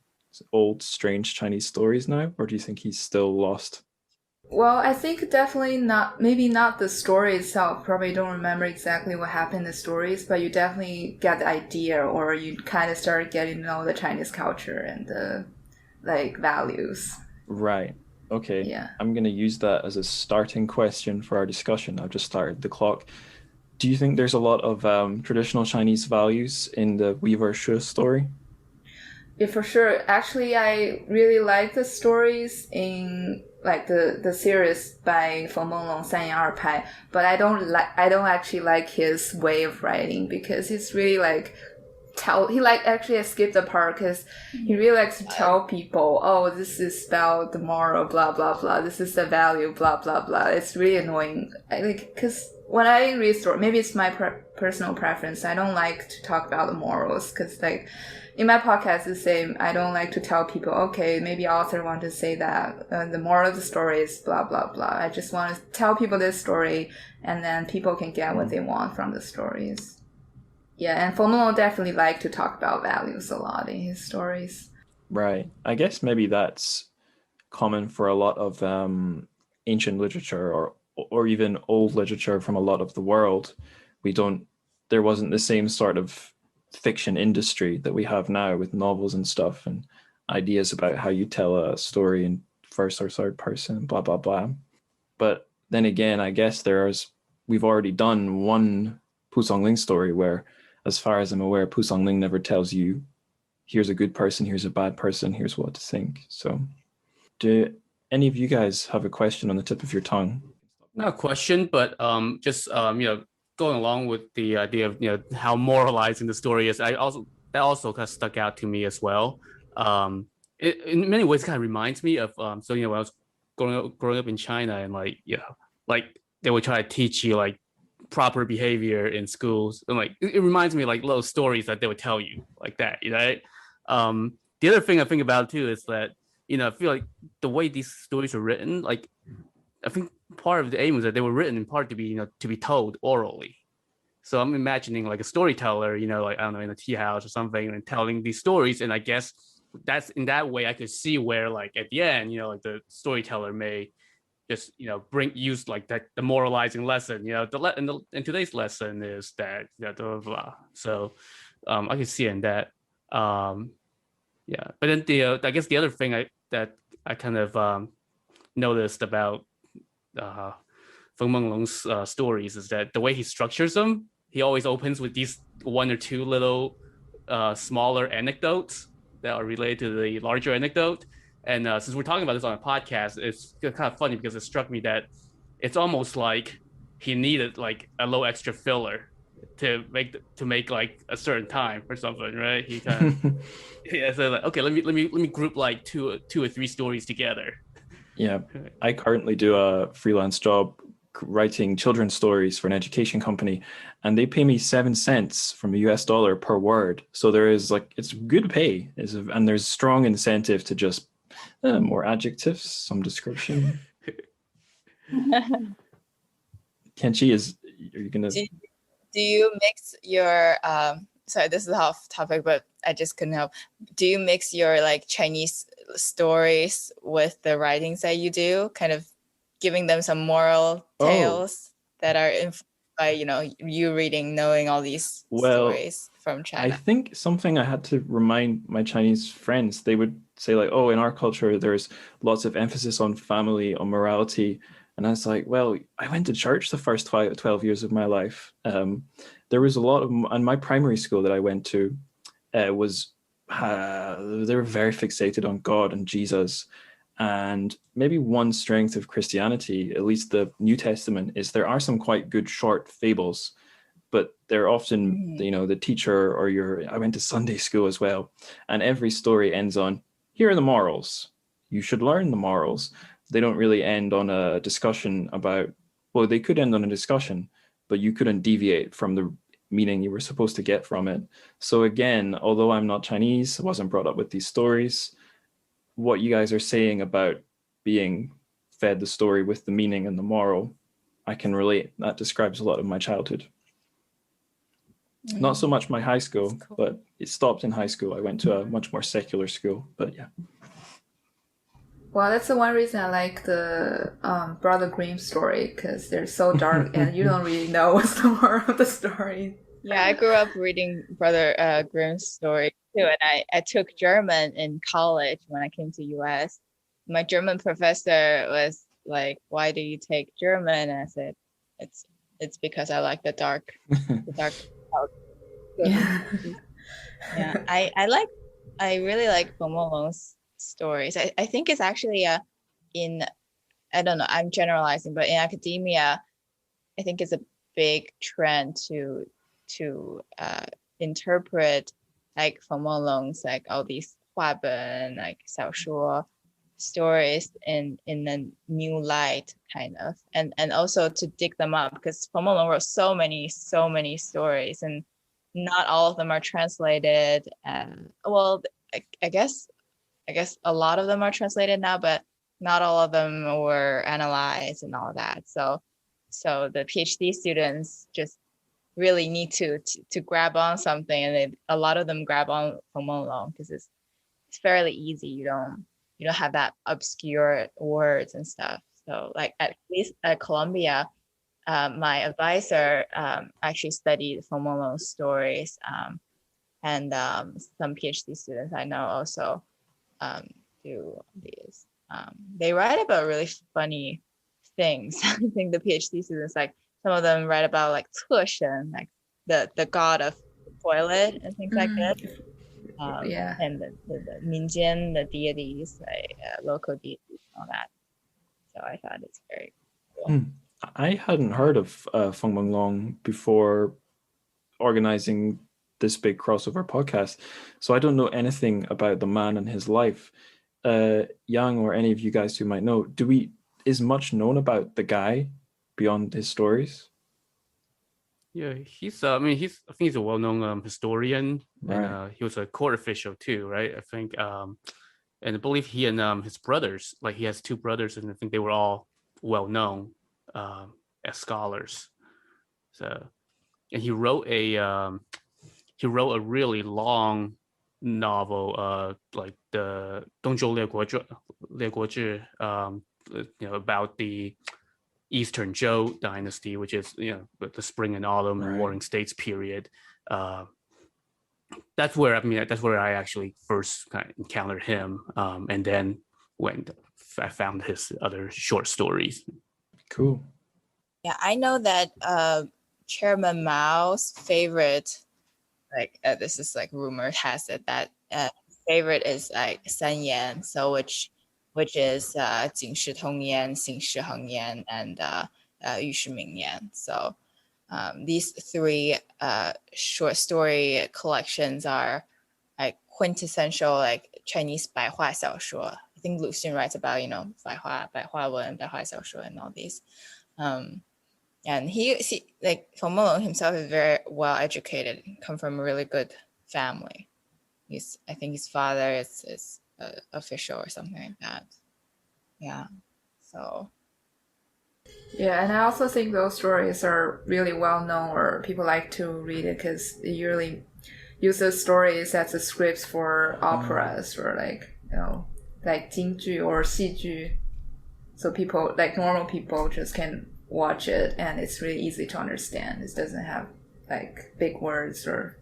old strange Chinese stories now, or do you think he's still lost? Well, I think definitely not, maybe not the story itself. Probably don't remember exactly what happened in the stories, but you definitely get the idea, or you kind of start getting to know the Chinese culture and the values. Right. Okay. Yeah. I'm going to use that as a starting question for our discussion. I've just started the clock. Do you think there's a lot of traditional Chinese values in the Weaver Shu story? Yeah, for sure. Actually, I really like the stories in the series by Feng Menglong San Yang Er Pai, but I don't actually like his way of writing, because he's really actually I skipped the part because he really likes to tell people, oh, this is about the moral, blah blah blah, this is the value, blah blah blah. It's really annoying. Because when I read story, maybe it's my personal preference, I don't like to talk about the morals, because in my podcast, it's the same. I don't like to tell people, okay, maybe author want to say that the moral of the story is blah, blah, blah. I just want to tell people this story, and then people can get what they want from the stories. Yeah, and Fomolo definitely like to talk about values a lot in his stories. Right. I guess maybe that's common for a lot of ancient literature or even old literature from a lot of the world. There wasn't the same sort of fiction industry that we have now with novels and stuff and ideas about how you tell a story in first or third person, blah blah blah. But then again, I guess we've already done one Pu Songling story where, as far as I'm aware, Pu Songling never tells you, here's a good person, here's a bad person, here's what to think. So do any of you guys have a question on the tip of your tongue? Not a question, but just going along with the idea of how moralizing the story is, that also kind of stuck out to me as well. In many ways, it kind of reminds me of when I was growing up in China, and they would try to teach you proper behavior in schools, and it reminds me of little stories that they would tell you like that, right? The other thing I think about too is that I feel like the way these stories are written, I think part of the aim was that they were written in part to be told orally. So I'm imagining a storyteller, I don't know, in a tea house or something, and telling these stories. And I guess that's in that way I could see where at the end, the storyteller may just use that the moralizing lesson. In today's lesson is that blah, blah, blah. So I can see in that. Yeah, but then I guess the other thing that I kind of noticed about Feng Menglong's stories is that the way he structures them, he always opens with these one or two little smaller anecdotes that are related to the larger anecdote. And since we're talking about this on a podcast, it's kind of funny because it struck me that it's almost like he needed a little extra filler to make a certain time or something, right? He kind of so okay, let me group two or three stories together. Yeah, I currently do a freelance job writing children's stories for an education company, and they pay me 7 cents from a US dollar per word. So there is it's good pay, and there's strong incentive to just more adjectives, some description. Kenchi, are you gonna? Do you mix your sorry, this is off topic, but I just couldn't help. Do you mix your Chinese stories with the writings that you do, kind of giving them some moral tales that are influenced by you reading, knowing all these stories from China? I think something I had to remind my Chinese friends, they would say in our culture there's lots of emphasis on family, on morality. And I was like, well, I went to church the first 12 years of my life. There was a lot of, and my primary school that I went to they were very fixated on God and Jesus. And maybe one strength of Christianity, at least the New Testament, is there are some quite good short fables, but they're often, the teacher I went to Sunday school as well. And every story ends on, here are the morals. You should learn the morals. They don't really end on a discussion about, well, they could end on a discussion, but you couldn't deviate from the meaning you were supposed to get from it. So again, although I'm not Chinese, I wasn't brought up with these stories, what you guys are saying about being fed the story with the meaning and the moral, I can relate. That describes a lot of my childhood. Not so much my high school, cool. But it stopped in high school. I went to a much more secular school, but yeah. Well, that's the one reason I like the Brother Grimm story, because they're so dark and you don't really know what's the moral of the story. Yeah, I grew up reading Brother Grimm's story too, and I took German in college when I came to US. My German professor was like, "Why do you take German?" And I said, "It's because I like the dark." Yeah, I really like Feng stories. I think it's actually I don't know, I'm generalizing, but in academia, I think it's a big trend to interpret like Feng like all these 画本, like 小说 stories in a new light, kind of, and also to dig them up, because Feng wrote so many stories, and not all of them are translated. And well, I guess a lot of them are translated now, but not all of them were analyzed and all of that. So the PhD students just really need to grab on something, and a lot of them grab on Feng because it's fairly easy. You don't have that obscure words and stuff. So like at least at Columbia, my advisor actually studied Feng stories, and some PhD students I know also do these. They write about really funny things. I think the PhD students, like some of them write about like 特神, like the god of toilet and things like that. And the 民间, the deities, like local deities and all that. So I thought it's very cool. I hadn't heard of Feng Menglong before organizing this big crossover podcast, so I don't know anything about the man and his life. Yang or any of you guys who might know, is much known about the guy beyond his stories? Yeah, I think he's a well-known historian, right. And he was a court official too, right? I think, and I believe he and his brothers, like he has two brothers, and I think they were all well-known as scholars. So, and he wrote a really long novel, like the 东周列国志, about the Eastern Zhou dynasty, which is the spring and autumn and warring states period. That's where I actually first kind of encountered him, and then when I found his other short stories. Cool. Yeah, I know that Chairman Mao's favorite, like this is like rumor has it that favorite is like 三言, so which is 警世通言, 行世恒言, and 御世明言. So these three short story collections are like quintessential like Chinese 白话小说. I think Lu Xun writes about 白话文, 白话小说, and all these. And he like Feng Menglong himself is very well educated, come from a really good family. I think his father is official or something like that. Yeah. So. Yeah, and I also think those stories are really well known, or people like to read it because they usually use those stories as the scripts for operas or like Jingju or Xiju. So people, like normal people, just can watch it, and it's really easy to understand. It doesn't have like big words or.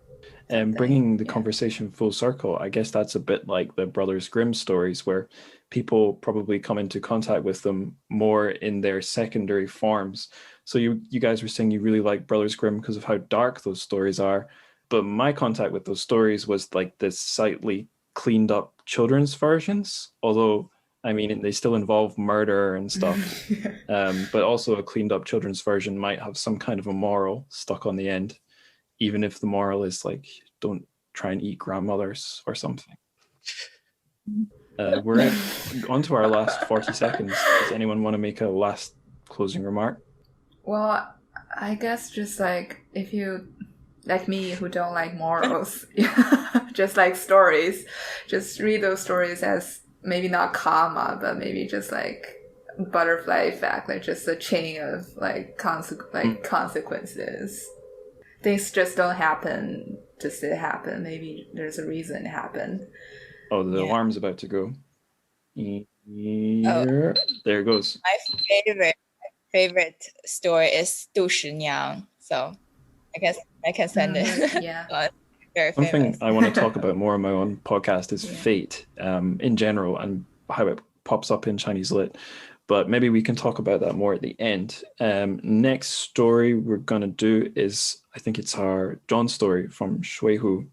And bringing the conversation full circle, I guess that's a bit like the Brothers Grimm stories, where people probably come into contact with them more in their secondary forms. So you guys were saying you really like Brothers Grimm because of how dark those stories are, but my contact with those stories was like this slightly cleaned up children's versions, although I mean they still involve murder and stuff. But also a cleaned up children's version might have some kind of a moral stuck on the end, even if the moral is like, don't try and eat grandmothers or something. We're on to our last 40 seconds. Does anyone want to make a last closing remark? Well, I guess just like if you like me who don't like morals, just like stories, just read those stories as maybe not karma, but maybe just like butterfly effect, like just a chain of like consequences. Things just don't happen just to happen. Maybe there's a reason it happened. Oh, the alarm's about to go. There it goes. My favorite story is 杜十娘, so I can send it. Yeah. Very Something famous. I want to talk about more on my own podcast is fate in general and how it pops up in Chinese lit. But maybe we can talk about that more at the end. Next story we're going to do is, I think it's our John story from Shuihu.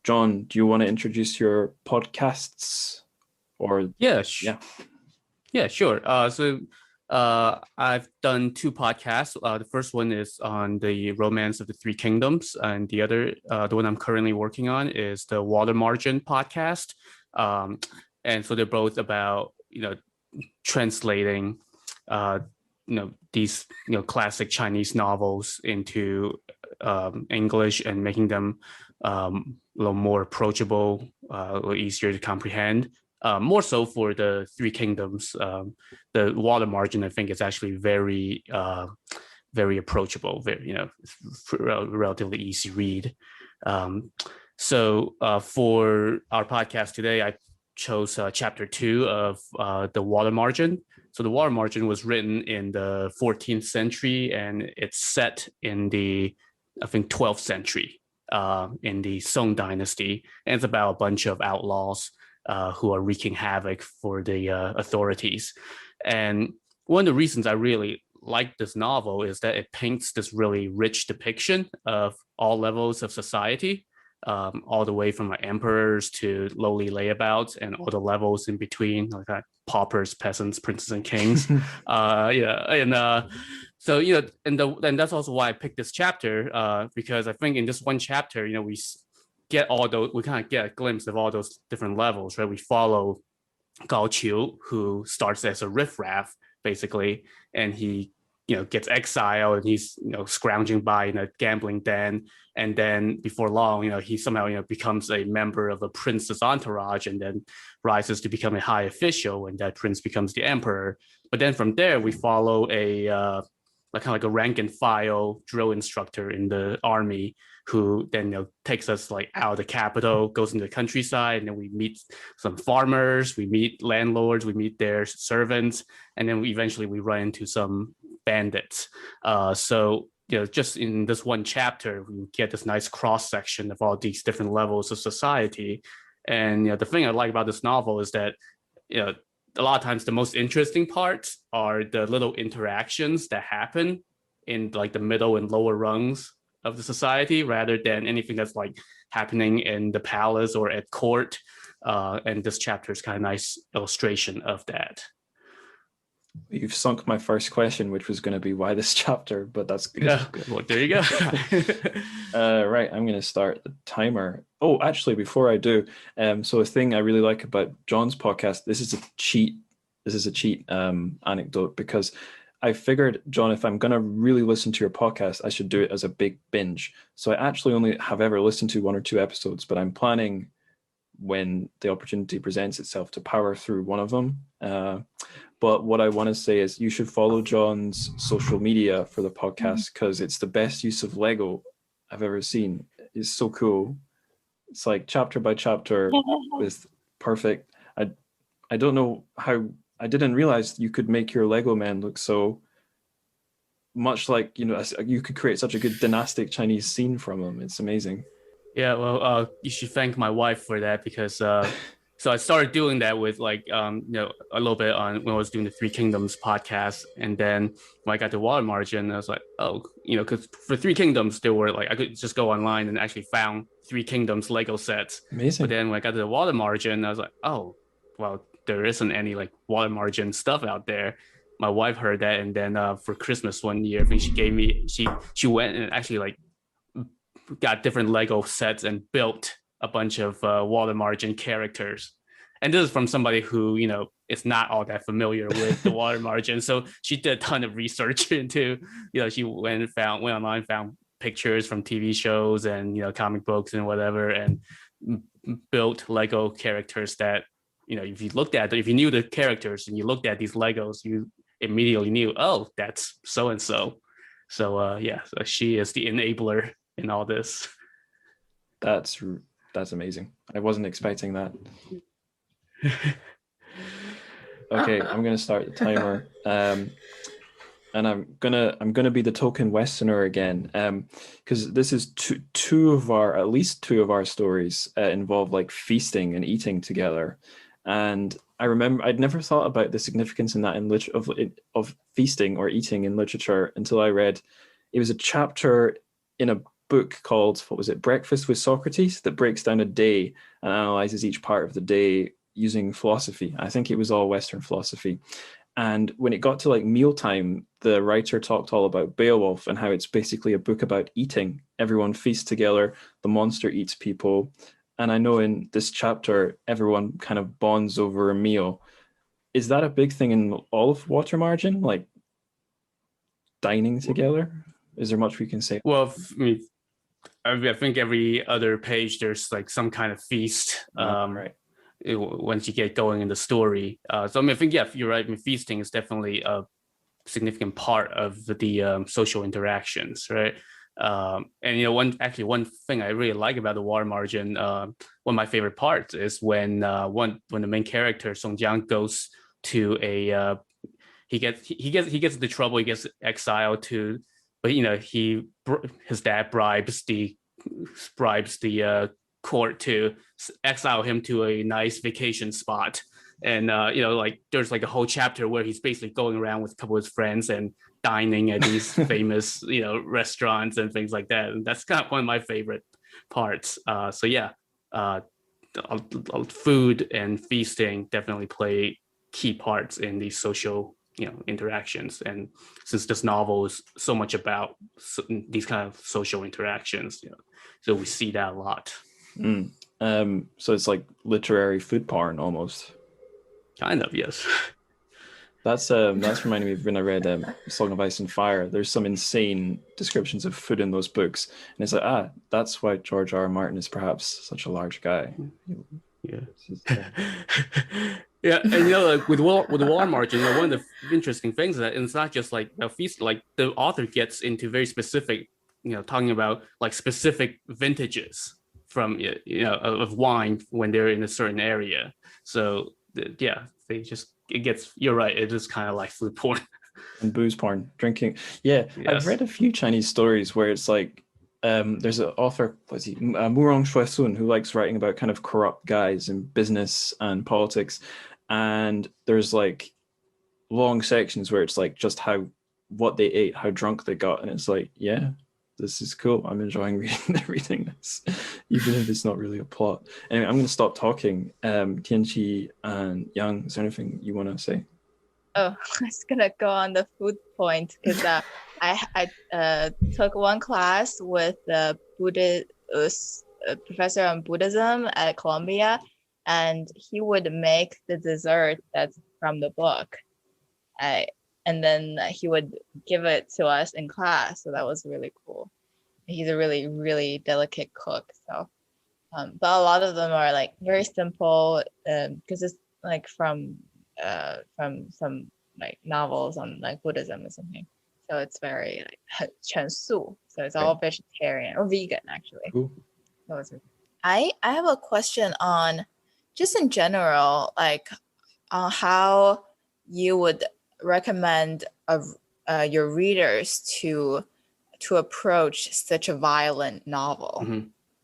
John, do you want to introduce your podcasts? Or Yeah, sure. So I've done 2 podcasts. The first one is on the Romance of the Three Kingdoms, and the other, the one I'm currently working on, is the Water Margin podcast. And so they're both about, translating, these, classic Chinese novels into English and making them a little more approachable, a little easier to comprehend. More so for the Three Kingdoms. The Water Margin, I think, is actually very, very approachable. Very, relatively easy read. So for our podcast today, I chose chapter 2 of the Water Margin. So the Water Margin was written in the 14th century, and it's set in the, I think, 12th century in the Song dynasty. And it's about a bunch of outlaws who are wreaking havoc for the authorities. And one of the reasons I really like this novel is that it paints this really rich depiction of all levels of society, all the way from like emperors to lowly layabouts and all the levels in between, like paupers, peasants, princes, and kings. So and that's also why I picked this chapter, because I think in this one chapter, we get all those, we kind of get a glimpse of all those different levels, right? We follow Gao Qiu, who starts as a riffraff, basically, and he gets exiled, and he's scrounging by in a gambling den, and then before long he somehow becomes a member of a prince's entourage, and then rises to become a high official, and that prince becomes the emperor. But then from there we follow a kind of like a rank and file drill instructor in the army, who then takes us like out of the capital, goes into the countryside, and then we meet some farmers, we meet landlords, we meet their servants, and then eventually we run into some bandits. So just in this one chapter, we get this nice cross section of all these different levels of society. And the thing I like about this novel is that a lot of times the most interesting parts are the little interactions that happen in like the middle and lower rungs of the society, rather than anything that's like happening in the palace or at court. And this chapter is kind of nice illustration of that. You've sunk my first question, which was going to be why this chapter, but that's good. Yeah, well, there you go. Right, I'm going to start the timer. Oh, actually, before I do, so a thing I really like about John's podcast, this is a cheat anecdote, because I figured, John, if I'm going to really listen to your podcast, I should do it as a big binge. So I actually only have ever listened to 1 or 2 episodes, but I'm planning, when the opportunity presents itself, to power through one of them. But what I want to say is you should follow John's social media for the podcast, because it's the best use of Lego I've ever seen. It's so cool. It's like chapter by chapter with perfect. I don't know how, I didn't realize you could make your Lego man look so much like, you could create such a good dynastic Chinese scene from them. It's amazing. Yeah, well, you should thank my wife for that, because so I started doing that with like a little bit on when I was doing the Three Kingdoms podcast, and then when I got to Water Margin, I was like, because for Three Kingdoms there were like, I could just go online and actually found Three Kingdoms Lego sets. Amazing. But then when I got to the Water Margin, I was like, oh, well, there isn't any like Water Margin stuff out there. My wife heard that, and then for Christmas one year, I think she went and actually like got different Lego sets and built a bunch of Water Margin characters. And this is from somebody who, is not all that familiar with the Water Margin. So she did a ton of research into, she went online, found pictures from TV shows and comic books and whatever, and built Lego characters that if you knew the characters and you looked at these Legos, you immediately knew, oh, that's so and so. So so she is the enabler in all this. That's amazing. I wasn't expecting that. Okay, I'm gonna start the timer. And I'm gonna be the token Westerner again, because this is at least two of our stories involve like feasting and eating together, and I remember I'd never thought about the significance in that of feasting or eating in literature until I read it was a chapter in a book called, what was it, Breakfast with Socrates, that breaks down a day and analyzes each part of the day using philosophy. I think it was all Western philosophy. And when it got to like mealtime, the writer talked all about Beowulf and how it's basically a book about eating. Everyone feasts together, the monster eats people. And I know in this chapter, everyone kind of bonds over a meal. Is that a big thing in all of Water Margin? Like dining together? Is there much we can say? Well, I think every other page there's like some kind of feast. Right. Once you get going in the story. So I think, yeah, you're right. Feasting is definitely a significant part of the social interactions, right? And one thing I really like about the Water Margin, one of my favorite parts is when the main character Song Jiang goes to he gets into trouble, he gets exiled but his dad bribes the court to exile him to a nice vacation spot, and there's like a whole chapter where he's basically going around with a couple of his friends and dining at these famous restaurants and things like that, and that's kind of one of my favorite parts. Food and feasting definitely play key parts in these social interactions, and since this novel is so much about these kind of social interactions, so we see that a lot. So it's like literary food porn almost. Kind of, yes. That's reminding me of when I read Song of Ice and Fire. There's some insane descriptions of food in those books, and it's like, that's why George R. R. Martin is perhaps such a large guy. Yeah. Yeah, and like with the Water Margin, one of the interesting things is that it's not just like a feast. Like the author gets into very specific, talking about like specific vintages from of wine when they're in a certain area. So you're right, it is kind of like food porn and booze porn, drinking. Yeah, yes. I've read a few Chinese stories where it's like there's an author, Murong Shuesun, who likes writing about kind of corrupt guys in business and politics, and there's like long sections where it's like just what they ate, how drunk they got, and it's like, yeah, this is cool. I'm enjoying reading this, even if it's not really a plot. Anyway, I'm going to stop talking. Tianqi and Yang, is there anything you want to say? Oh, I was going to go on the food point because I took one class with the professor on Buddhism at Columbia, and he would make the dessert that's from the book. And then he would give it to us in class. So that was really cool. He's a really, really delicate cook. So, but a lot of them are like very simple because it's like from some like novels on like Buddhism or something. So it's very like 全素. So it's all vegetarian or vegan actually. Cool. So it's, I have a question on just in general, like on how you would recommend your readers to approach such a violent novel,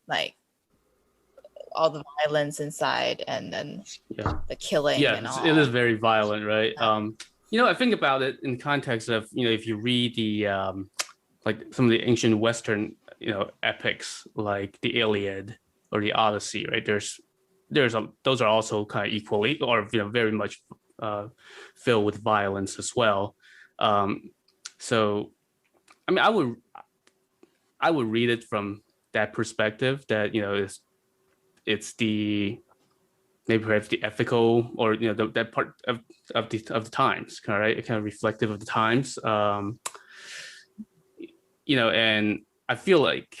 like all the violence inside and then the killing. Yeah, and all. It is very violent, right? I think about it in context of if you read the like some of the ancient Western epics like the Iliad or the Odyssey, right? Those are also kind of equally or very much filled with violence as well. So I mean, I would read it from that perspective that it's the maybe perhaps the ethical or that part of the times, right? Kind of reflective of the times. And I feel like,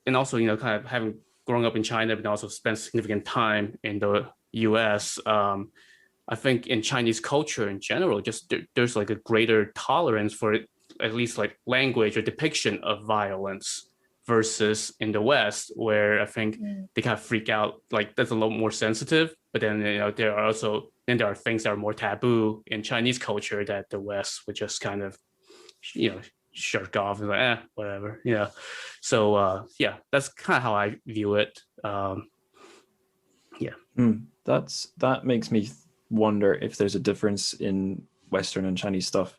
and also, kind of having grown up in China, but also spent significant time in the US, I think in Chinese culture in general, just there's like a greater tolerance for it, at least like language or depiction of violence versus in the West, where I think they kind of freak out, like that's a little more sensitive. But then, there are things that are more taboo in Chinese culture that the West would just kind of, shirk off and like, whatever, So that's kind of how I view it. That makes me wonder if there's a difference in Western and Chinese stuff,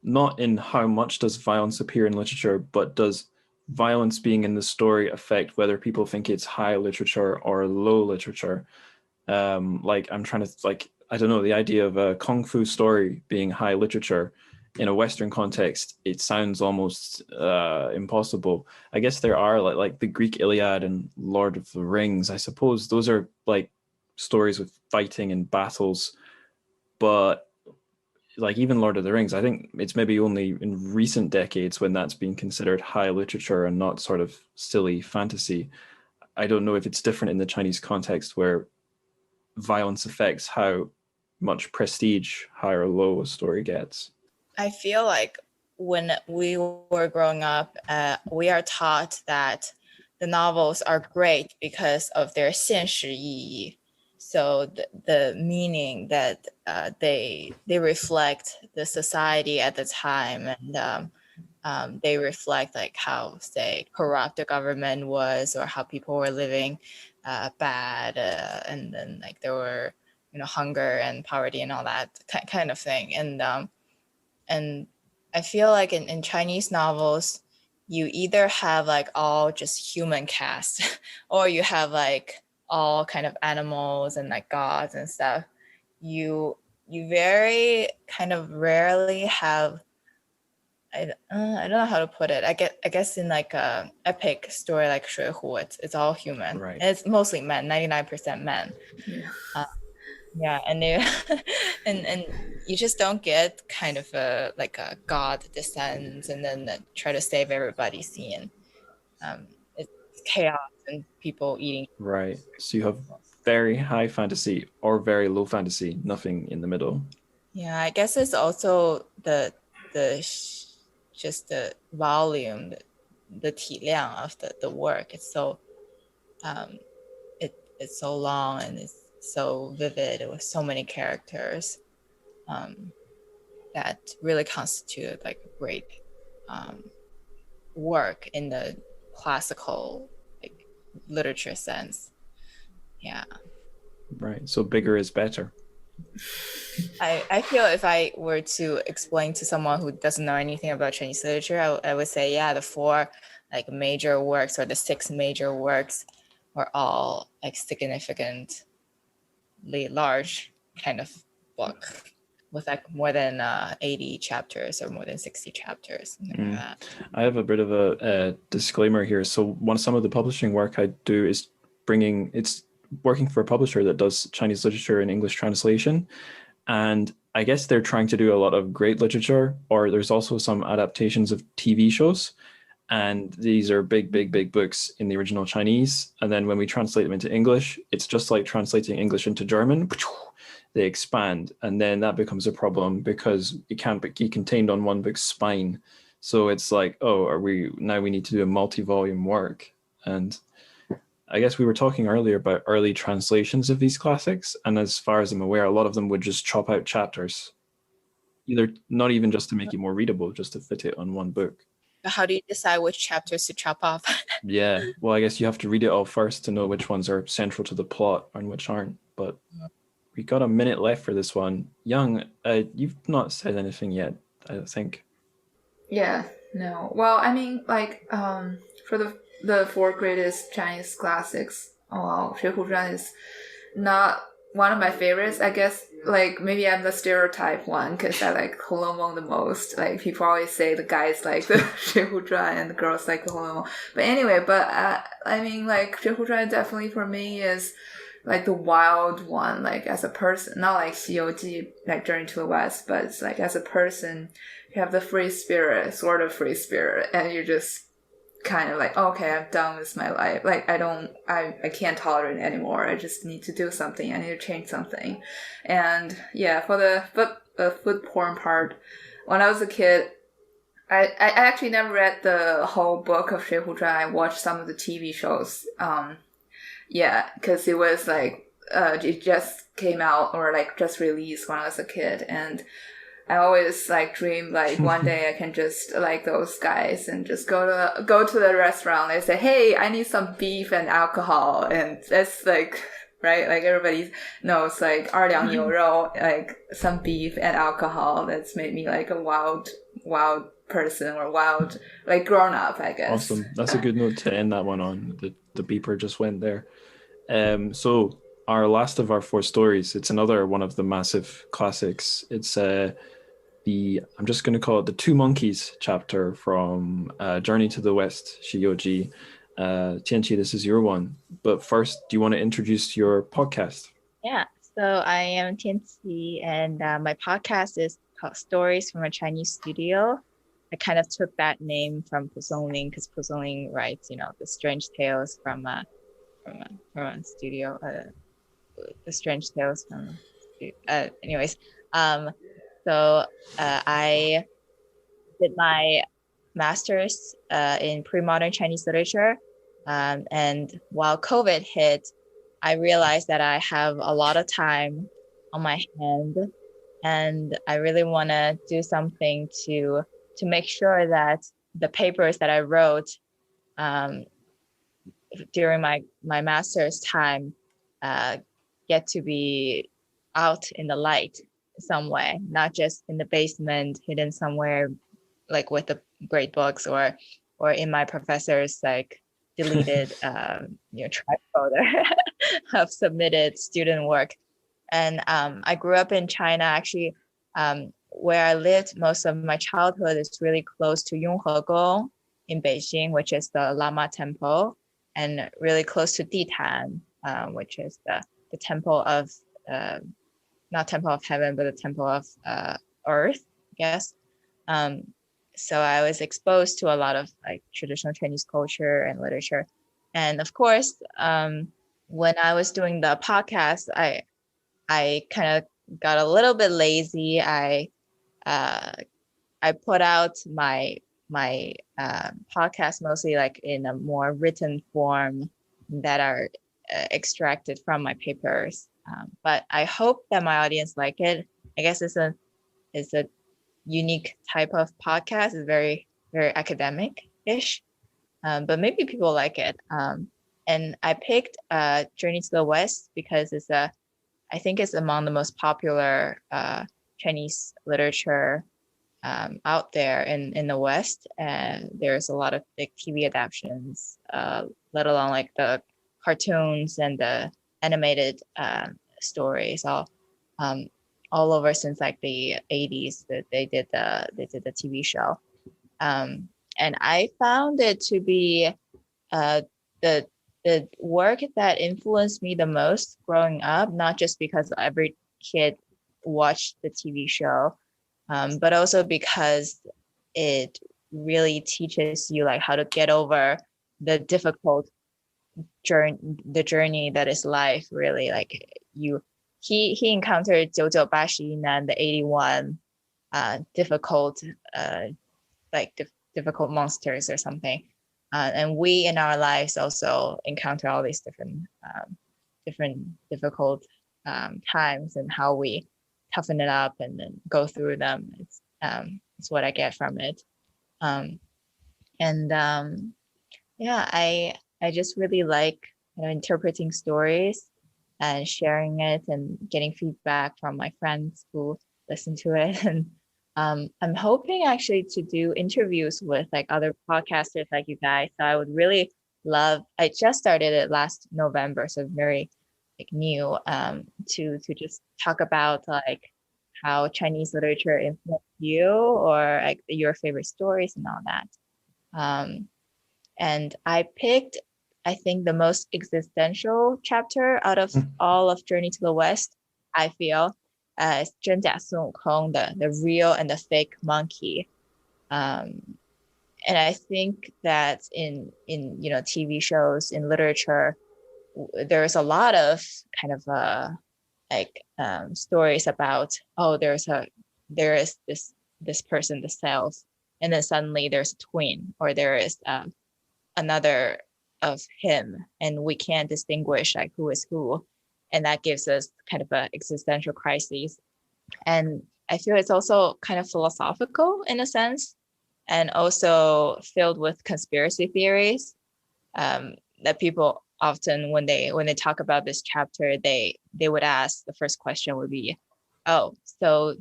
not in how much does violence appear in literature, but does violence being in the story affect whether people think it's high literature or low literature? Like I'm trying to, like, I don't know, the idea of a kung fu story being high literature in a Western context, it sounds almost impossible. I guess there are like the Greek Iliad and Lord of the Rings. I suppose those are like stories with fighting and battles, but like even Lord of the Rings, I think it's maybe only in recent decades when that's been considered high literature and not sort of silly fantasy. I don't know if it's different in the Chinese context where violence affects how much prestige high or low a story gets. I feel like when we were growing up, we are taught that the novels are great because of their 现实意义. So the meaning that they reflect the society at the time, and they reflect like how, say, corrupt the government was, or how people were living bad, and then like there were hunger and poverty and all that kind of thing. And I feel like in Chinese novels, you either have like all just human cast, or you have like all kind of animals and like gods and stuff. You very kind of rarely have, I don't know how to put it. I guess in like a epic story like 水浒, it's all human. Right. And it's mostly men, 99% men. Yeah, and they and you just don't get kind of a god descends and then try to save everybody scene. It's chaos and people eating. Right. So you have very high fantasy or very low fantasy, nothing in the middle. Yeah, I guess it's also the just the volume, the 体量 of the work. It's so it's so long and it's so vivid with so many characters, that really constituted like a great work in the classical like literature sense. Yeah. Right. So bigger is better. I feel if I were to explain to someone who doesn't know anything about Chinese literature, I would say, the 4 like major works or the 6 major works were all like significantly large kind of book with like more than 80 chapters or more than 60 chapters, something like that. I have a bit of a disclaimer here. So some of the publishing work I do is working for a publisher that does Chinese literature and English translation. And I guess they're trying to do a lot of great literature, or there's also some adaptations of TV shows. And these are big, big, big books in the original Chinese. And then when we translate them into English, it's just like translating English into German. They expand. And then that becomes a problem because it can't be contained on one book's spine. So it's like, we need to do a multi-volume work. And I guess we were talking earlier about early translations of these classics. And as far as I'm aware, a lot of them would just chop out chapters, either not even just to make it more readable, just to fit it on one book. How do you decide which chapters to chop off? Yeah, well, I guess you have to read it all first to know which ones are central to the plot and which aren't. But we got a minute left for this one. Young, you've not said anything yet, I think. Yeah, no. Well, I mean, like, for the 4 greatest Chinese classics,《水浒传》is not one of my favorites. I guess, like, maybe I'm the stereotype one because I like 红楼梦 the most. Like, people always say the guys like the 水浒传 and the girls like the 红楼梦. But anyway, I mean, like, 水浒传 definitely for me is like the wild one, like as a person, not like 西游记, like Journey to the West, but it's like as a person, you have the free spirit, sort of free spirit, and you just kind of like, okay, I'm done with my life. Like I can't tolerate it anymore. I just need to do something. I need to change something. And yeah, for the food porn part, when I was a kid, I actually never read the whole book of 水浒传. I watched some of the TV shows. Yeah, because it was like it just came out or like just released when I was a kid, and I always like dream like one day I can just like those guys and just go to the restaurant and say, hey, I need some beef and alcohol, and that's like right, like everybody knows like 2两牛肉, like some beef and alcohol. That's made me like a wild person or wild like grown up, I guess. Awesome. That's a good note to end that one on. The beeper just went there. So our last of our 4 stories, it's another one of the massive classics. It's I'm just going to call it the Two Monkeys chapter from Journey to the West, Shiyoji. Tianqi, this is your one. But first, do you want to introduce your podcast? Yeah, so I am Tianqi, and my podcast is called Stories from a Chinese Studio. I kind of took that name from Pusongling because Pusongling writes, the strange tales from a studio, the strange tales from. Anyways, so I did my master's in pre-modern Chinese literature, and while COVID hit, I realized that I have a lot of time on my hand, and I really want to do something to make sure that the papers that I wrote during my master's time get to be out in the light some way, not just in the basement, hidden somewhere, like with the great books or in my professor's like deleted trash folder of submitted student work. And I grew up in China, actually. Where I lived most of my childhood is really close to Yonghegong in Beijing, which is the Lama Temple, and really close to Ditan, which is the temple of, not temple of heaven, but the temple of earth, I guess. So I was exposed to a lot of like traditional Chinese culture and literature. And of course, when I was doing the podcast, I kind of got a little bit lazy. I put out my podcast mostly like in a more written form that are extracted from my papers. But I hope that my audience like it. I guess it's a unique type of podcast. It's very, very academic-ish, but maybe people like it. And I picked Journey to the West because I think it's among the most popular Chinese literature out there in the West, and there's a lot of big TV adaptations, let alone like the cartoons and the animated stories all over since like the 80s that they did the TV show, and I found it to be the work that influenced me the most growing up, not just because every kid watched the TV show, but also because it really teaches you like how to get over the difficult journey that is life, really. Like he encountered 99and the 81 difficult difficult monsters or something, and we in our lives also encounter all these different difficult times, and how we toughen it up and then go through them. It's what I get from it. I just really like interpreting stories and sharing it and getting feedback from my friends who listen to it. And I'm hoping actually to do interviews with like other podcasters like you guys. So I would really love, I just started it last November, so very like new, to just talk about like how Chinese literature influenced you, or like your favorite stories and all that. And I picked, I think, the most existential chapter out of all of Journey to the West, I feel, is 真假孙悟空, the real and the fake monkey. And and I think that in TV shows, in literature, there's a lot of kind of stories about, oh, there is this person, the self, and then suddenly there's a twin, or there is another of him, and we can't distinguish like who is who, and that gives us kind of an existential crisis. And I feel it's also kind of philosophical in a sense, and also filled with conspiracy theories, that people often, when they talk about this chapter, they would ask, the first question would be, oh, so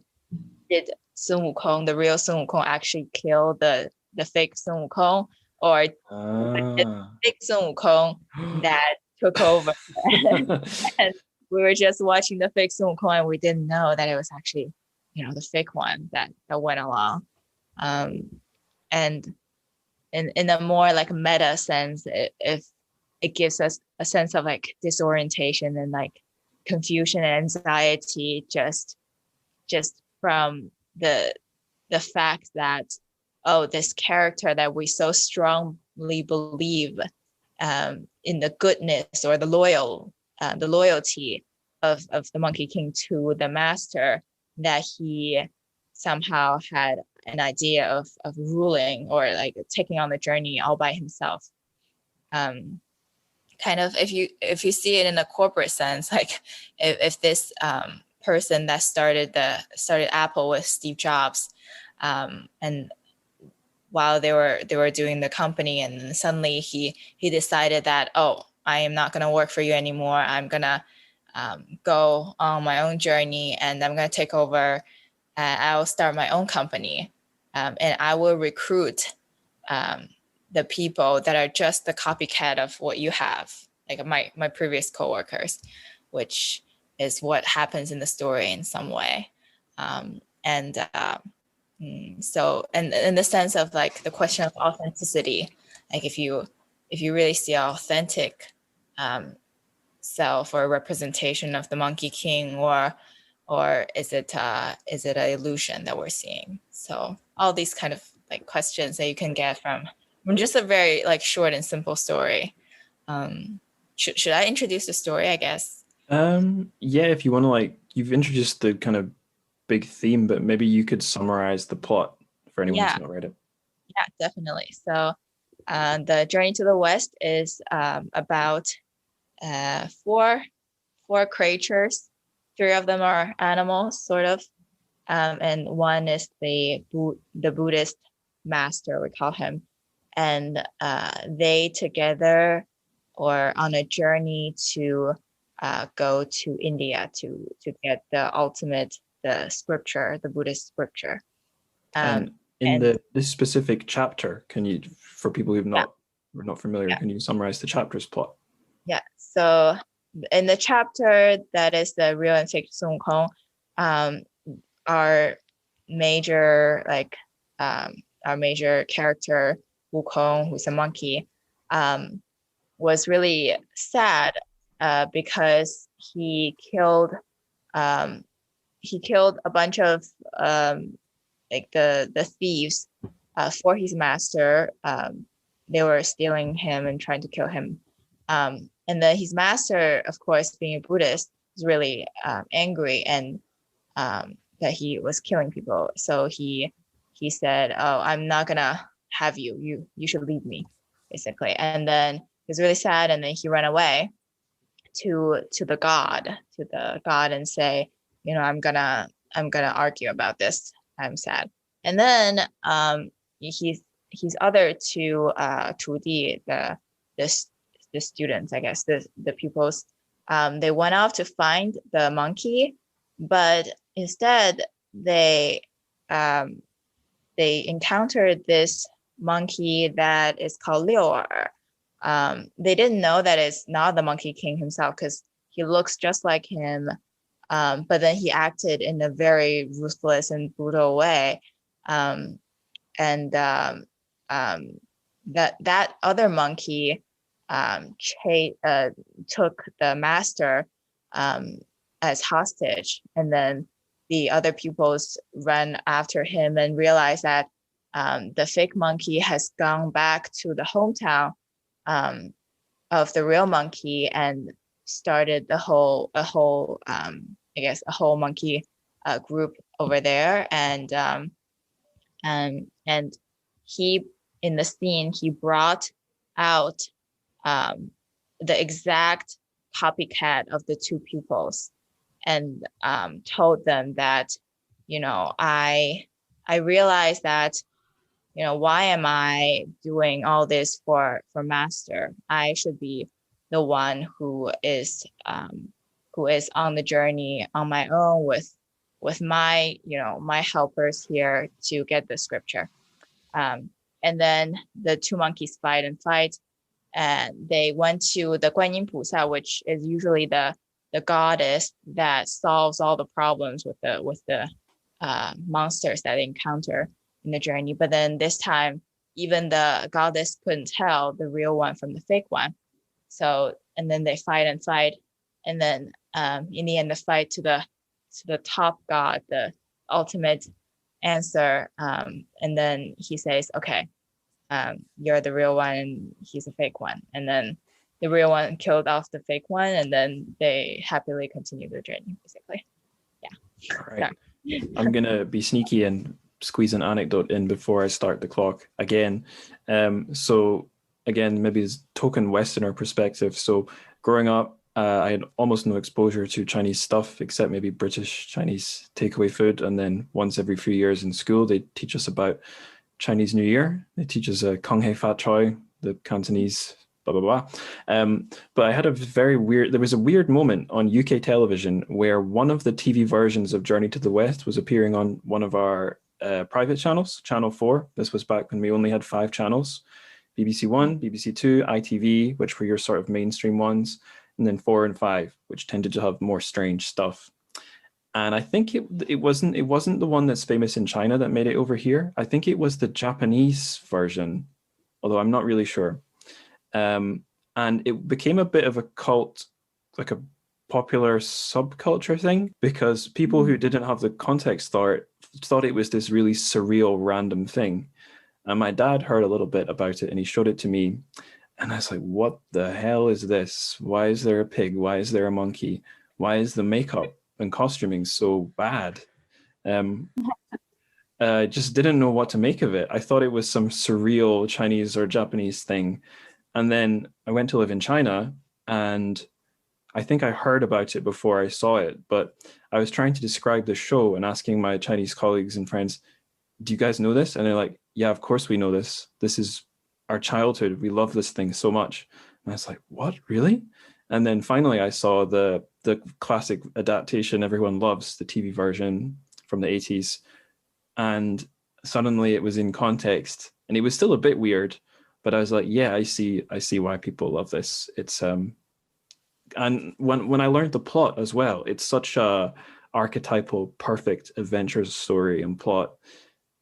did Sun Wukong, the real Sun Wukong, actually kill the fake Sun Wukong, or the fake Sun Wukong that took over? And we were just watching the fake Sun Wukong, and we didn't know that it was actually, the fake one that went along. And in a more like meta sense, if it gives us a sense of like disorientation and like confusion and anxiety, just from the fact that, oh, this character that we so strongly believe in the goodness or the loyalty of the Monkey King to the master, that he somehow had an idea of ruling or like taking on the journey all by himself. Kind of, if you see it in a corporate sense, like if this person that started Apple with Steve Jobs, and while they were doing the company, and suddenly he decided that, oh, I am not going to work for you anymore. I'm going to go on my own journey, and I'm going to take over. I'll start my own company, and I will recruit the people that are just the copycat of what you have, like my previous coworkers, which is what happens in the story in some way. So in the sense of like the question of authenticity, like if you really see an authentic self or representation of the Monkey King, or is it an illusion that we're seeing? So all these kind of like questions that you can get from just a very like short and simple story. Should I introduce the story, I guess? Yeah, if you want to, like, you've introduced the kind of big theme, but maybe you could summarize the plot for anyone who's not read it. Yeah, definitely. So the Journey to the West is about four creatures. Three of them are animals, sort of, and one is the Buddhist master, we call him, and they together or on a journey to go to India to get the ultimate, the scripture, the Buddhist scripture. And this specific chapter, can you, for people who are not familiar, can you summarize the chapter's plot? Yeah. So in the chapter that is the real and fake Sun Wukong, our major character Wukong, who's a monkey, was really sad because he killed a bunch of like the thieves for his master. They were stealing him and trying to kill him. And then his master, of course, being a Buddhist, was really angry and that he was killing people. So he said, "Oh, I'm not gonna have you. You should leave me," basically. And then he was really sad, and then he ran away to the god and say, I'm gonna argue about this. I'm sad. And then his other two Tudi, the students, I guess, the pupils, they went off to find the monkey, but instead they encountered this monkey that is called Liu'er. They didn't know that it's not the Monkey King himself because he looks just like him, but then he acted in a very ruthless and brutal way. That other monkey took the master as hostage, and then the other pupils ran after him and realized that the fake monkey has gone back to the hometown of the real monkey and started a whole monkey group over there. And he, in the scene, he brought out the exact copycat of the two pupils and told them that, I realized that, why am I doing all this for master? I should be the one who is on the journey on my own with my, my helpers here to get the scripture. And then the two monkeys fight, and they went to the Guanyin Pusa, which is usually the goddess that solves all the problems with the monsters that they encounter in the journey. But then this time, even the goddess couldn't tell the real one from the fake one. So, and then they fight, and then in the end, the fight to the top god, the ultimate answer. And then he says, okay, you're the real one and he's a fake one. And then the real one killed off the fake one, and then they happily continue their journey, basically. Yeah. All right. I'm going to be sneaky and squeeze an anecdote in before I start the clock again. So again, maybe it's token Westerner perspective. So growing up, I had almost no exposure to Chinese stuff except maybe British Chinese takeaway food. And then once every few years in school, they teach us about Chinese New Year. They teach us Kong Hei Fat Choi, the Cantonese, blah, blah, blah. But I had there was a weird moment on UK television where one of the TV versions of Journey to the West was appearing on one of our private channels, Channel 4. This was back when we only had 5 channels, BBC 1, BBC 2, ITV, which were your sort of mainstream ones, and then 4 and 5, which tended to have more strange stuff. And I think it wasn't the one that's famous in China that made it over here. I think it was the Japanese version, although I'm not really sure. And it became a bit of a cult, like a popular subculture thing, because people who didn't have the context thought it was this really surreal, random thing. And my dad heard a little bit about it and he showed it to me. And I was like, what the hell is this? Why is there a pig? Why is there a monkey? Why is the makeup and costuming so bad? I just didn't know what to make of it. I thought it was some surreal Chinese or Japanese thing. And then I went to live in China, and I think I heard about it before I saw it, but I was trying to describe the show and asking my Chinese colleagues and friends, do you guys know this? And they're like, yeah, of course we know this. This is our childhood. We love this thing so much. And I was like, what, really? And then finally I saw the classic adaptation everyone loves, the TV version from the 80s. And suddenly it was in context, and it was still a bit weird, but I was like, yeah, I see why people love this. It's and when I learned the plot as well, it's such a archetypal, perfect adventure story and plot.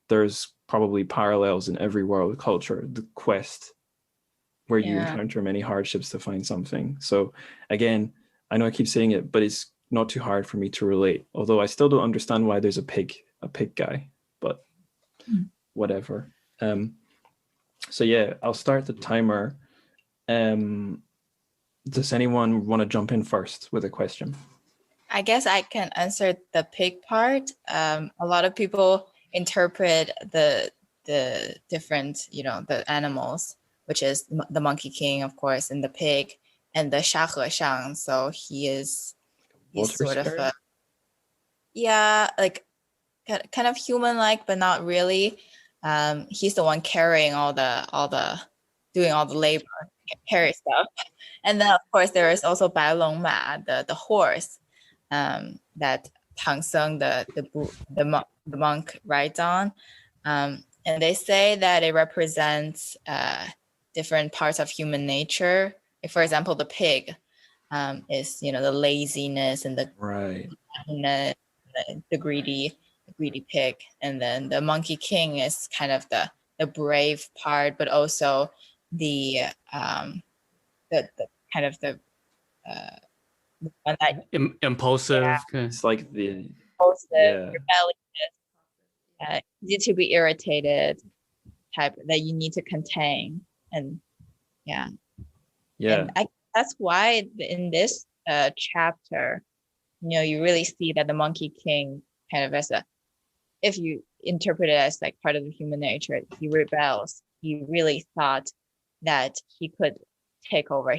There's probably parallels in every world culture, the quest, where you encounter many hardships to find something. So again, I know I keep saying it, but it's not too hard for me to relate. Although I still don't understand why there's a pig guy, but whatever. So yeah, I'll start the timer. Does anyone want to jump in first with a question? I guess I can answer the pig part. A lot of people interpret the different, the animals, which is the Monkey King, of course, and the pig, and the Sha He Shang. So he's sort of like kind of human-like, but not really. He's the one carrying all the doing all the labor, carry stuff. And then of course there is also Bai Long Ma, the horse that Tang Seng, the monk rides on. And they say that it represents different parts of human nature. Like, for example, the pig is the laziness and the greedy pig, and then the Monkey King is kind of the brave part, but also the kind of the one that impulsive. It's like the impulsive, rebellious, easy to be irritated. type that you need to contain. And Yeah. and that's why in this chapter, you really see that the Monkey King kind of if you interpret it as like part of the human nature, he rebels. He really thought that he could take over.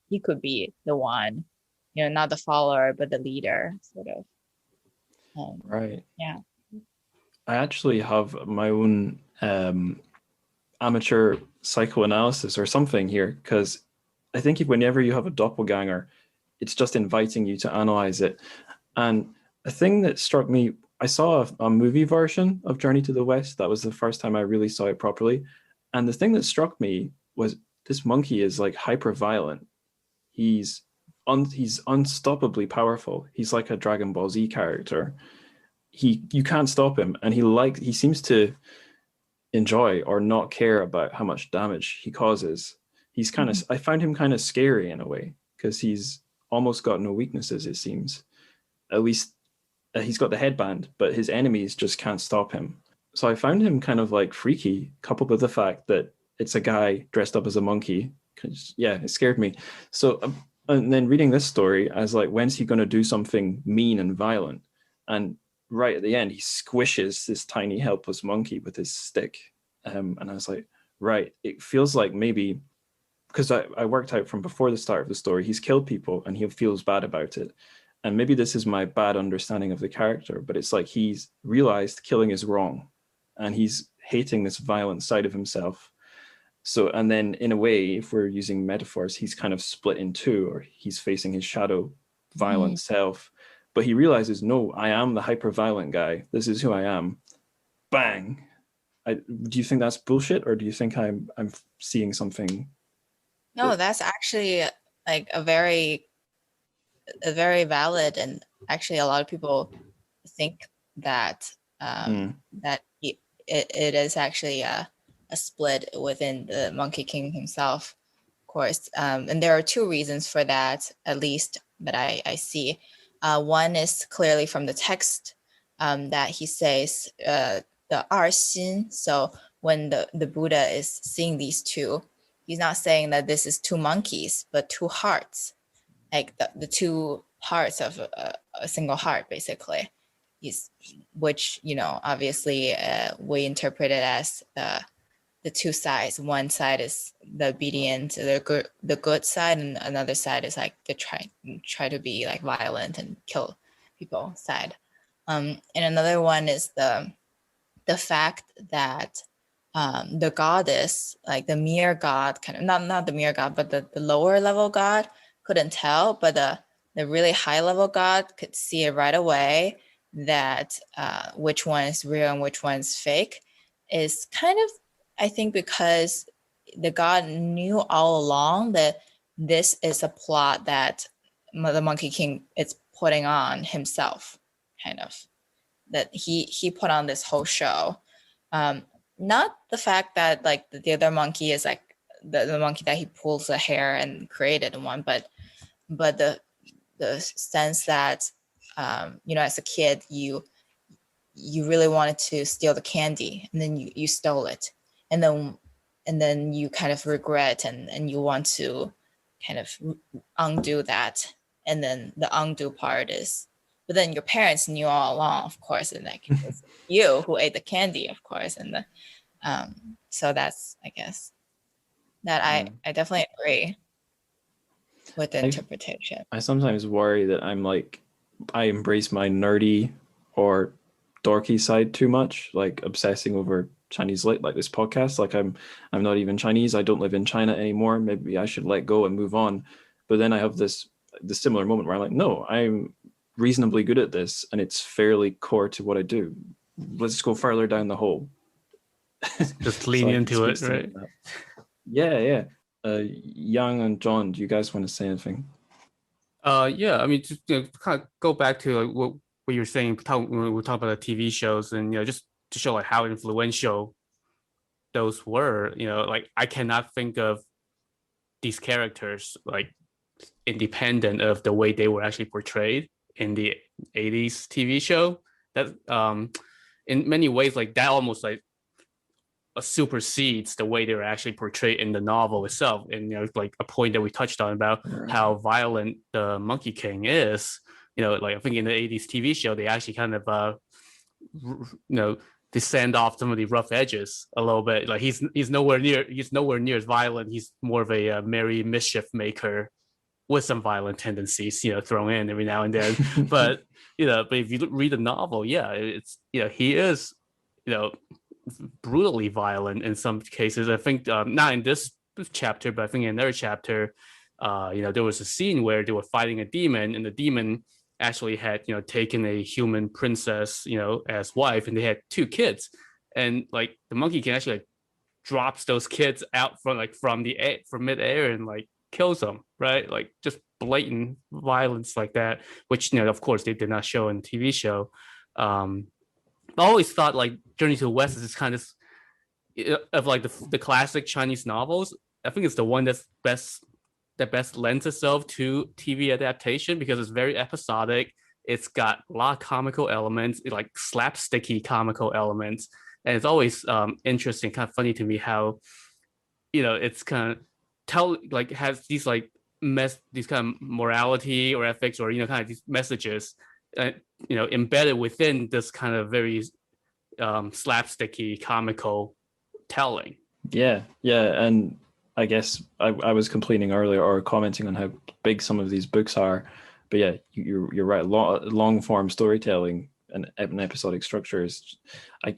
He could be the one, not the follower, but the leader, sort of. Right. Yeah. I actually have my own amateur psychoanalysis or something here, because I think whenever you have a doppelganger, it's just inviting you to analyze it. And a thing that struck me, I saw a movie version of Journey to the West. That was the first time I really saw it properly. And the thing that struck me was this monkey is like hyper violent. He's unstoppably powerful. He's like a Dragon Ball Z character. You can't stop him, and he seems to enjoy or not care about how much damage he causes. He's kind of I found him kind of scary in a way, because he's almost got no weaknesses, it seems. At least he's got the headband, but his enemies just can't stop him. So I found him kind of like freaky, coupled with the fact that it's a guy dressed up as a monkey. Yeah, it scared me. So and then reading this story, I was like, when's he going to do something mean and violent? And right at the end, he squishes this tiny helpless monkey with his stick. And I was like, right, it feels like maybe, because I worked out from before the start of the story, he's killed people and he feels bad about it. And maybe this is my bad understanding of the character, but it's like he's realized killing is wrong and he's hating this violent side of himself. So, and then in a way, if we're using metaphors, he's kind of split in two, or he's facing his shadow violent self. But he realizes, no, I am the hyper violent guy. This is who I am. Bang. Do you think that's bullshit, or do you think I'm seeing something? No, that's actually like a very valid, and actually a lot of people think that that it is actually a split within the Monkey King himself, of course. And there are two reasons for that, at least that I see. One is clearly from the text that he says the Xin. So when the Buddha is seeing these two, he's not saying that this is two monkeys, but two hearts, like the two parts of a single heart, basically. Which, obviously we interpret it as the two sides. One side is the obedient, the good side, and another side is like the try to be like violent and kill people side. And another one is the fact that the goddess, like the mere god, kind of not the mere god, but the lower level god couldn't tell, but the really high level god could see it right away, that which one is real and which one's fake, is kind of, I think, because the god knew all along that this is a plot that the Monkey King is putting on himself, kind of, that he put on this whole show. Not the fact that like the other monkey is like the monkey that he pulls the hair and created one, but the sense that as a kid you really wanted to steal the candy, and then you stole it, and then you kind of regret and you want to kind of undo that, and then the undo part is, but then your parents knew all along, of course, and like it's you who ate the candy, of course, and so that's, I guess, that I definitely agree with the interpretation. I sometimes worry that I embrace my nerdy or dorky side too much, like obsessing over Chinese lit, like this podcast. Like I'm not even Chinese. I don't live in China anymore. Maybe I should let go and move on. But then I have this similar moment where I'm like, no, I'm reasonably good at this, and it's fairly core to what I do. Let's go further down the hole. Just lean into it, right? Yeah. Yang and John, do you guys want to say anything? Yeah, I mean, just kind of go back to like what you were saying when we talk about the TV shows, and just to show like how influential those were. Like I cannot think of these characters like independent of the way they were actually portrayed in the 80s TV show. That in many ways, like that almost like supersedes the way they were actually portrayed in the novel itself. And like a point that we touched on about how violent the Monkey King is. Like I think in the 80s TV show, they actually kind of descend off some of the rough edges a little bit. Like he's nowhere near as violent. He's more of a merry mischief maker with some violent tendencies, thrown in every now and then. but if you read the novel, it's he is brutally violent in some cases. I think not in this chapter, but I think in another chapter, there was a scene where they were fighting a demon, and the demon actually had taken a human princess as wife, and they had 2 kids, and like the Monkey King actually like drops those kids out from midair and like kills them, right? Like just blatant violence like that, which of course they did not show in the TV show. I always thought like Journey to the West is kind of like the classic Chinese novels. I think it's the one that best lends itself to TV adaptation because it's very episodic. It's got a lot of comical elements, like slapsticky comical elements, and it's always interesting, kind of funny to me how it's kind of has these like these kind of morality or ethics or kind of these messages embedded within this kind of very slapsticky comical telling. Yeah, and I guess I was complaining earlier or commenting on how big some of these books are, but yeah, you're right. Long form storytelling and an episodic structure is, I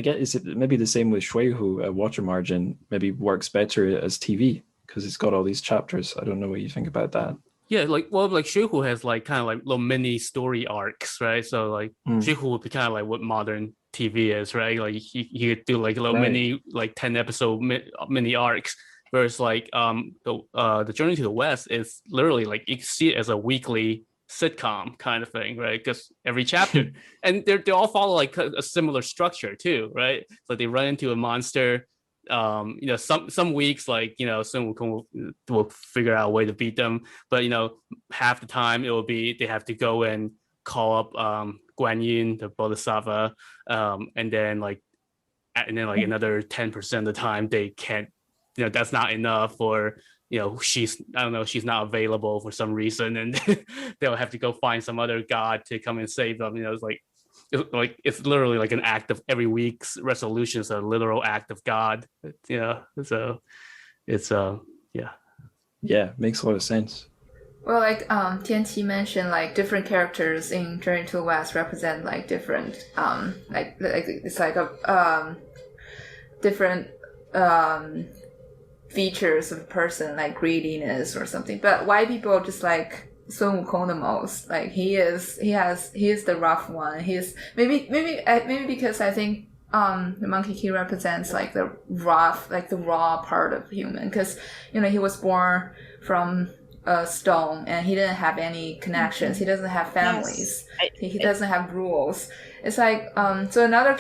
get, is it maybe the same with Shuihu? Water Margin maybe works better as TV because it's got all these chapters. I don't know what you think about that. Yeah, like Shuihu has like kind of like little mini story arcs, right? So like Shuihu would be kind of like what modern TV is, right? Like he could do like a little mini like 10 episode mini arcs. Whereas like the Journey to the West is literally like you can see it as a weekly sitcom kind of thing, right? Because every chapter and they all follow like a similar structure too, right? So they run into a monster. Some weeks like Sun Wukong will figure out a way to beat them, but half the time it will be they have to go and call up Guan Yin, the Bodhisattva, and then another 10% of the time they can't. That's not enough, or she's not available for some reason, and they'll have to go find some other god to come and save them. It's literally like an act of every week's resolution is a literal act of God. So it's makes a lot of sense. Well, like Tianqi mentioned, like different characters in Journey to the West represent like different like it's like a different features of a person, like greediness or something. But why people just like Sun Wukong the most? Like he is the rough one. He's maybe because I think the Monkey King represents like the rough, like the raw part of human, because he was born from a stone and he didn't have any connections. He doesn't have families. He doesn't have rules. It's like so another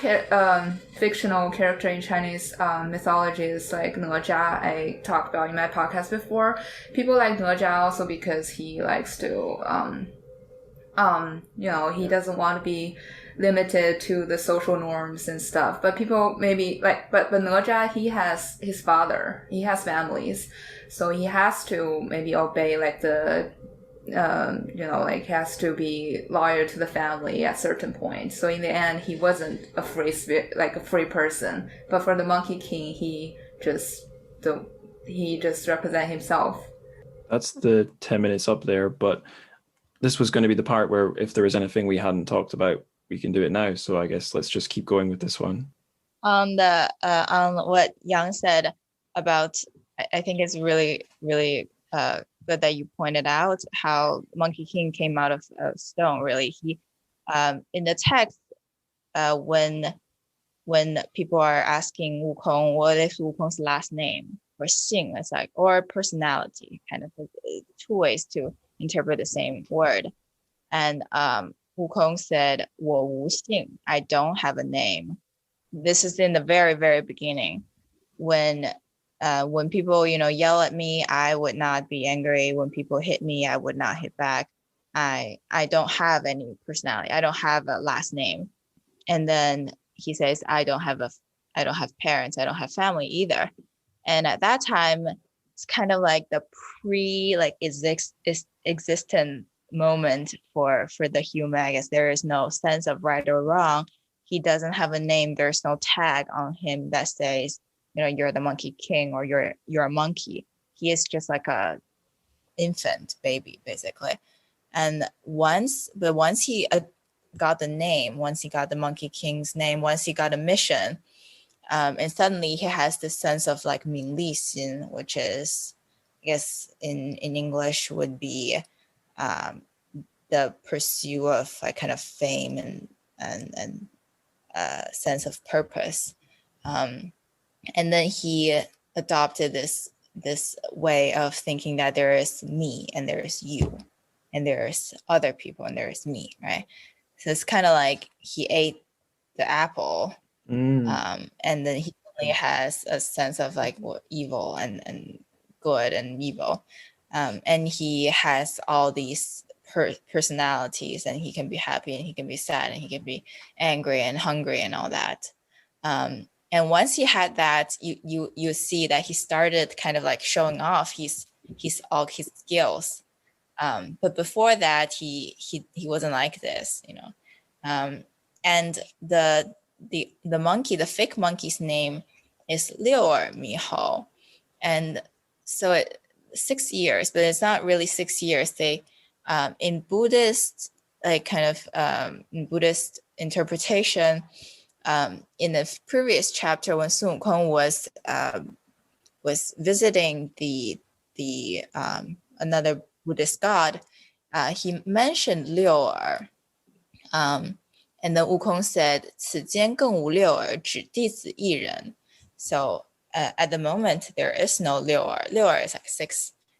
fictional character in Chinese mythology is like哪Jia. I talked about in my podcast before. People like哪Jia also because he likes to he doesn't want to be limited to the social norms and stuff. But people maybe like but哪Jia, he has his father, he has families, so he has to maybe obey like the like has to be loyal to the family at certain points. So in the end, he wasn't a free person. But for the Monkey King, he just represent himself. That's the 10 minutes up there, but this was going to be the part where if there was anything we hadn't talked about, we can do it now. So I guess let's just keep going with this one. On what Yang said about, I think it's really, really good that you pointed out how Monkey King came out of stone. Really, he in the text when people are asking Wukong what is Wukong's last name or Xing, it's like or personality, kind of two ways to interpret the same word. And Wukong said, 我无姓, I don't have a name. This is in the very, very beginning when people, yell at me, I would not be angry. When people hit me, I would not hit back. I don't have any personality. I don't have a last name. And then he says, I don't have I don't have parents, I don't have family either. And at that time, it's kind of like the existent moment for the human. I guess there is no sense of right or wrong. He doesn't have a name. There's no tag on him that says, you're the Monkey King or you're a monkey. He is just like a infant baby, basically. And once he got the name, once he got the Monkey King's name, once he got a mission, and suddenly he has this sense of like 名利心, which is, I guess in English would be the pursuit of like kind of fame and sense of purpose. And then he adopted this way of thinking that there is me and there is you and there's other people and there is me, right? So it's kind of like he ate the apple, and then he only has a sense of like evil and good and evil, and he has all these personalities, and he can be happy and he can be sad and he can be angry and hungry and all that. And once he had that, you see that he started kind of like showing off all his skills. But before that, he wasn't like this, and the monkey, the fake monkey's name is 6耳猕猴, and so 6 years, but it's not really 6 years. They in Buddhist in Buddhist interpretation, in the previous chapter when Sun Wukong was visiting the another Buddhist god, he mentioned 6耳, and then Wukong said 此间更无6耳，只弟子一人. So at the moment there is no 6耳. 6耳 is like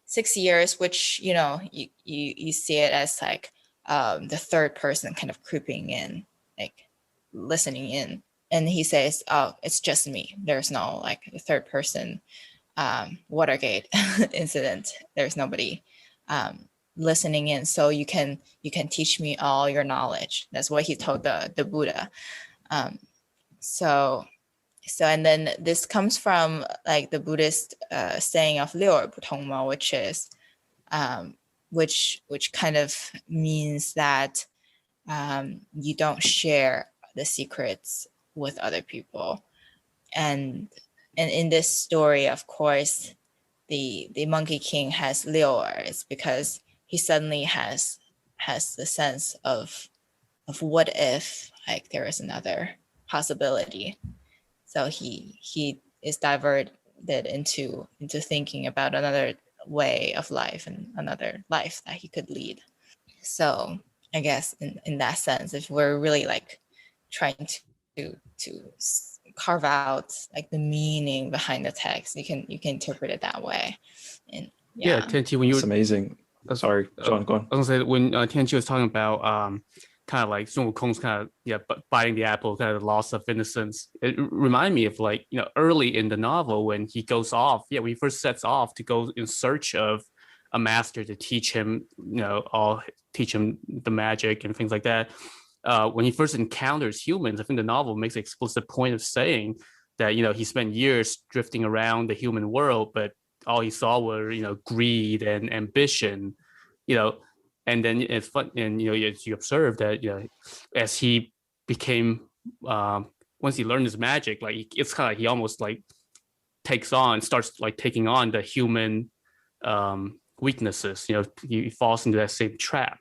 6 years, which you see it as like the third person kind of creeping in, like listening in. And he says, oh, it's just me. There's no like third person Watergate incident. There's nobody listening in, so you can teach me all your knowledge. That's what he told the Buddha. So and then this comes from like the Buddhist saying of 6耳不同谋, which is which kind of means that you don't share the secrets with other people. And in this story, of course, the Monkey King has 6耳. It's because he suddenly has the sense of what if like there is another possibility. So he is diverted into thinking about another way of life and another life that he could lead. So I guess in that sense, if we're really like trying to carve out like the meaning behind the text, you can interpret it that way. And yeah, Tianqi, when you it's amazing. Sorry, John, go on. I was gonna say, when Tianqi was talking about kind of like Sun Wukong's kind of biting the apple, kind of the loss of innocence, it reminded me of like early in the novel when he goes off, when he first sets off to go in search of a master to teach him teach him the magic and things like that. When he first encounters humans, I think the novel makes an explicit point of saying that he spent years drifting around the human world, but all he saw were greed and ambition, and then it's fun. And as you observe that as he became once he learned his magic, like it's kind of like he almost like starts like taking on the human weaknesses. He falls into that same trap.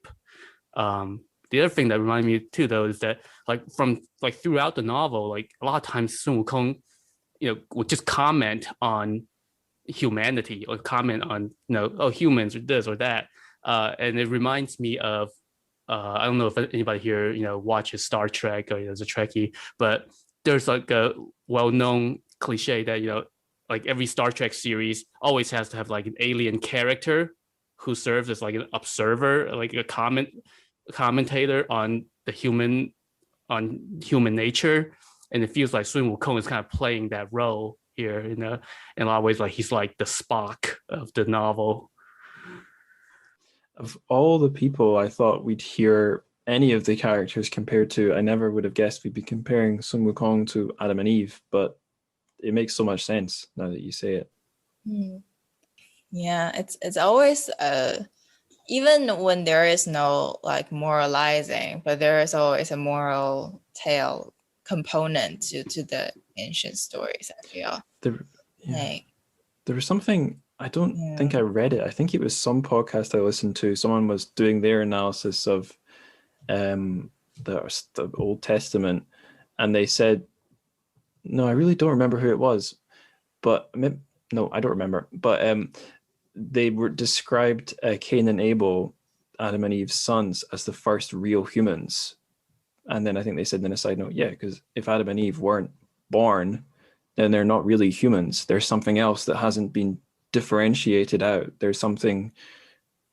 The other thing that reminded me too, though, is that like from like throughout the novel, like a lot of times Sun Wukong, would just comment on humanity or comment on humans or this or that, and it reminds me of I don't know if anybody here watches Star Trek or is a Trekkie, but there's like a well-known cliche that like every Star Trek series always has to have like an alien character who serves as like an observer, like a commentator on human nature, and it feels like Sun Wukong is kind of playing that role here in a lot of ways. Like he's like the Spock of the novel. Of all the people I thought we'd hear any of the characters compared to, I never would have guessed we'd be comparing Sun Wukong to Adam and Eve, but it makes so much sense now that you say it. Yeah, it's always even when there is no like moralizing, but there is always a moral tale component to the ancient stories, I feel. There was something, I don't think I read it. I think it was some podcast I listened to. Someone was doing their analysis of the Old Testament, and they said, no, I really don't remember who it was, but no, I don't remember. But they were described Cain and Abel, Adam and Eve's sons, as the first real humans. And then I think they said in a side note, yeah, because if Adam and Eve weren't born, then they're not really humans. There's something else that hasn't been differentiated out. There's something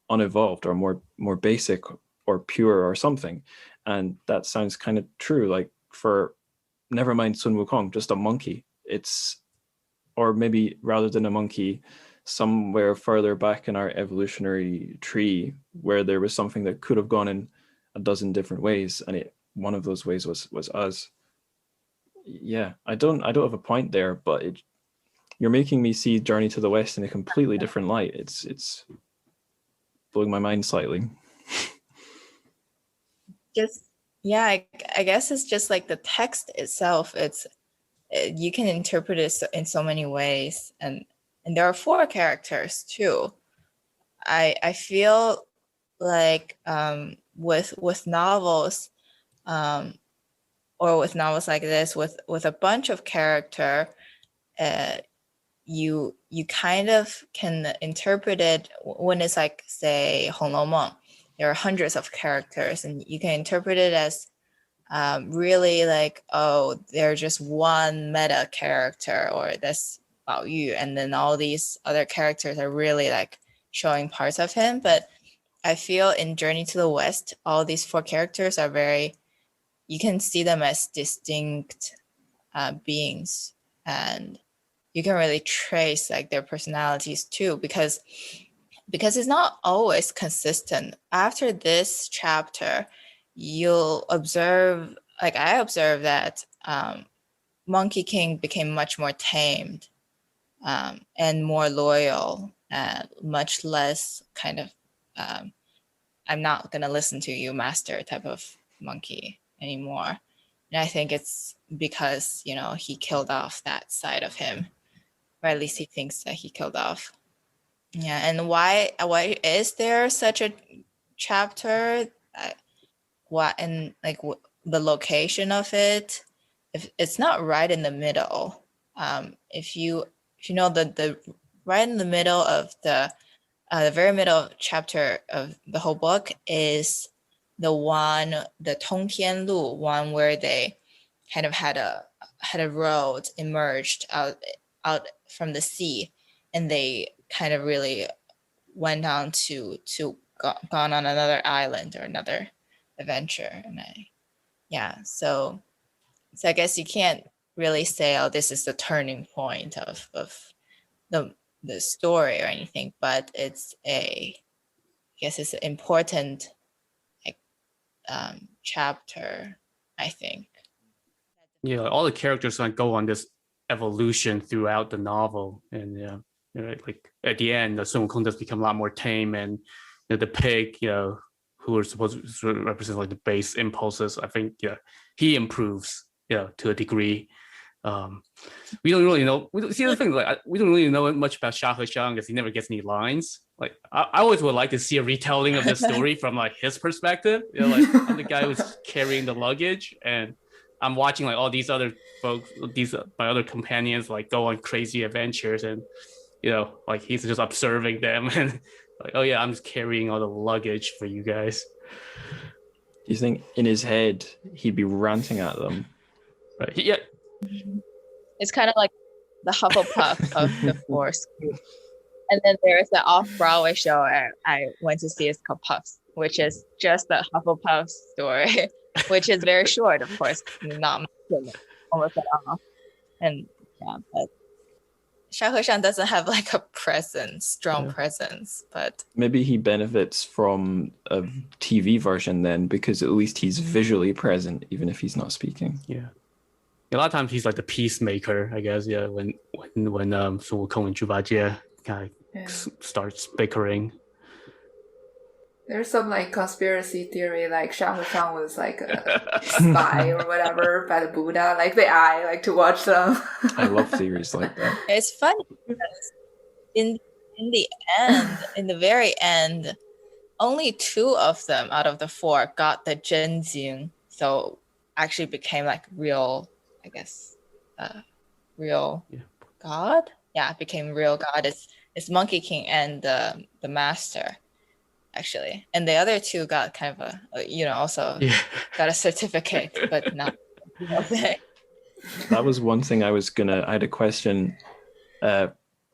unevolved or more basic or pure or something. And that sounds kind of true. Like for, never mind Sun Wukong, just a monkey. Or maybe rather than a monkey, somewhere further back in our evolutionary tree where there was something that could have gone in a dozen different ways, and one of those ways was us. Yeah, I don't have a point there, but you're making me see Journey to the West in a completely different light. It's blowing my mind slightly. I guess it's just like the text itself. You can interpret it in so many ways, and there are 4 characters too. I feel like with novels, or with novels like this, with a bunch of character, you kind of can interpret it when it's like, say, 红楼梦. There are hundreds of characters, and you can interpret it as really like, oh, they're just one meta character, or that's Bao Yu, and then all these other characters are really like showing parts of him. But I feel in Journey to the West, all these 4 characters are you can see them as distinct beings, and you can really trace like their personalities too, because it's not always consistent. After this chapter, you'll observe, like I observed, that Monkey King became much more tamed and more loyal, and much less kind of I'm not going to listen to you, master type of monkey anymore. And I think it's because, he killed off that side of him, or at least he thinks that he killed off. Yeah, and why is there such a chapter? The location of it, if it's not right in the middle, if you know the right in the middle of the very middle chapter of the whole book is the Tongtianlu one, where they kind of had a road emerged out from the sea, and they kind of really went on to gone on another island or another adventure. And so I guess you can't really say, oh, this is the turning point of the story or anything, but it's an important chapter, I think. Yeah, all the characters go on this evolution throughout the novel, and like at the end, the Sun Wukong does become a lot more tame, and the pig, who are supposed to sort of represent like the base impulses, I think he improves to a degree. We don't really know. See, the thing, like, we don't really know much about Sha He because he never gets any lines. Like, I always would like to see a retelling of this story from like his perspective. Like, I'm the guy who's carrying the luggage, and I'm watching like all these other folks, my other companions, like go on crazy adventures, and like he's just observing them, and like, oh yeah, I'm just carrying all the luggage for you guys. Do you think in his head he'd be ranting at them? Right. Yeah. It's kind of like the Hufflepuff of the Force group. And then there's the off-Broadway show I went to see. It's called Puffs, which is just the Hufflepuff story, which is very short, of course, not much, almost at all. And but Sha He doesn't have like a strong presence, but maybe he benefits from a TV version then, because at least he's visually present, even if he's not speaking. Yeah. A lot of times he's like the peacemaker, I guess. Yeah, when Sun Wukong and Zhuba Jie kind of starts bickering. There's some like conspiracy theory, like Xiahou Fang was like a spy or whatever by the Buddha, like the eye, like to watch them. I love theories like that. It's funny because in the end, in the very end, only 2 of them out of the 4 got the Zhenjing, so actually became like real, I guess, real god. Yeah, became real god. It's Monkey King and the Master, actually, and the other 2 got kind of also got a certificate, but not. That was one thing I had a question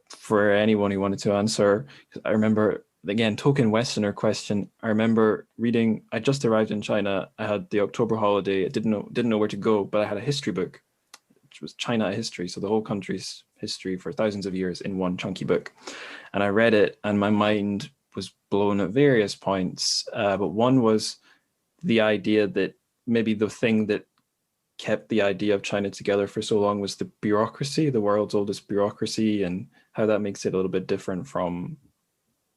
for anyone who wanted to answer. I remember, again, token Westerner question. I remember reading, I just arrived in China. I had the October holiday. I didn't know where to go, but I had a history book, which was China history. So the whole country's history for thousands of years in one chunky book. And I read it and my mind was blown at various points. But one was the idea that maybe the thing that kept the idea of China together for so long was the bureaucracy, the world's oldest bureaucracy, and how that makes it a little bit different from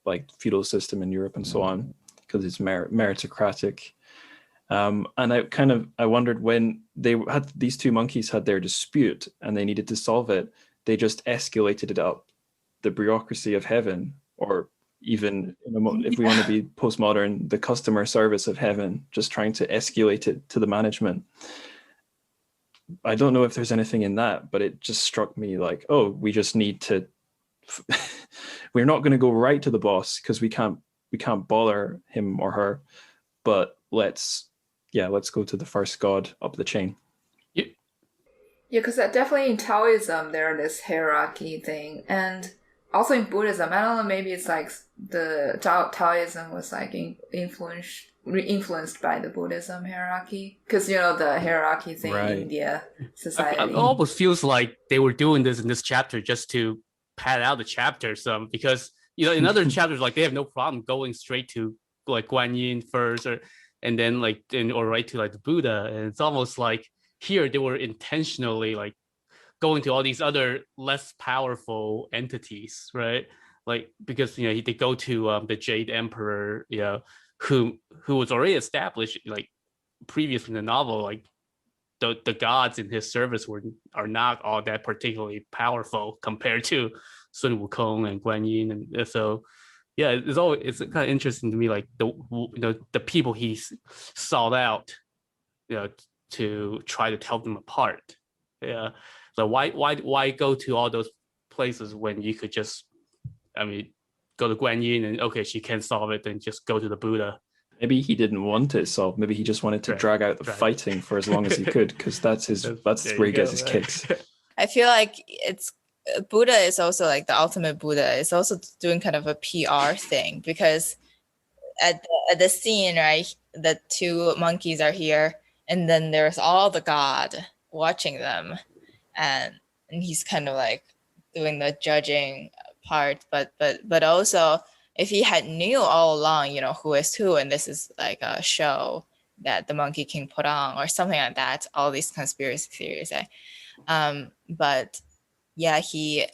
like feudal system in Europe and so on, because it's meritocratic. And I wondered, when these 2 monkeys had their dispute and they needed to solve it, they just escalated it up the bureaucracy of heaven, or even if we want to be postmodern, the customer service of heaven, just trying to escalate it to the management. I don't know if there's anything in that, but it just struck me like, oh, we just need to, we're not going to go right to the boss because we can't bother him or her, but let's go to the first god up the chain. Yeah, because definitely in Taoism, there's this hierarchy thing. And also in Buddhism, I don't know, maybe it's like the Taoism was like influenced by the Buddhism hierarchy, because the hierarchy thing in India society. It almost feels like they were doing this in this chapter just to pad out the chapter some, because in other chapters, like, they have no problem going straight to like Guan Yin first, or right to like the Buddha, and it's almost like here they were intentionally like going to all these other less powerful entities, right? Like, because they go to the Jade Emperor, who was already established like previous in the novel, like the gods in his service are not all that particularly powerful compared to Sun Wukong and Guan Yin, and so it's kind of interesting to me, like the people he sought out, to try to tell them apart. Yeah, so why go to all those places when you could just, go to Guan Yin and okay, she can't solve it, then just go to the Buddha. Maybe he didn't want it solved. Maybe he just wanted to drag out the fighting for as long as he could, because that's where he gets his kicks. I feel like Buddha is also like the ultimate Buddha. It's also doing kind of a PR thing, because at the scene, right, the 2 monkeys are here, and then there's all the god watching them, and he's kind of like doing the judging part, but also if he had knew all along, who is who, and this is like a show that the Monkey King put on or something like that, all these conspiracy theories, but yeah, he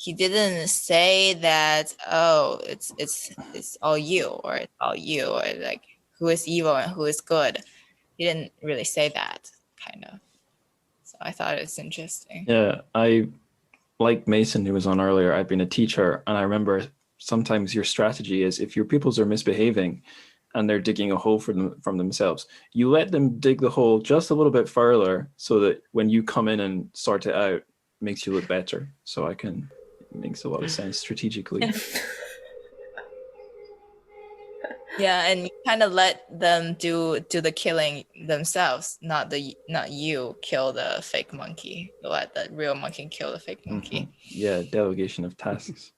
didn't say that, oh, it's all you, or it's all you, or like who is evil and who is good. He didn't really say that, kind of. So I thought it's interesting. Yeah, I, like Mason, who was on earlier, I've been a teacher, and I remember sometimes your strategy is, if your pupils are misbehaving and they're digging a hole from themselves, you let them dig the hole just a little bit further, so that when you come in and sort it out, it makes you look better. So it makes a lot of sense strategically. Yeah, and you kind of let them do the killing themselves, not you kill the fake monkey. You let the real monkey kill the fake monkey. Yeah, delegation of tasks.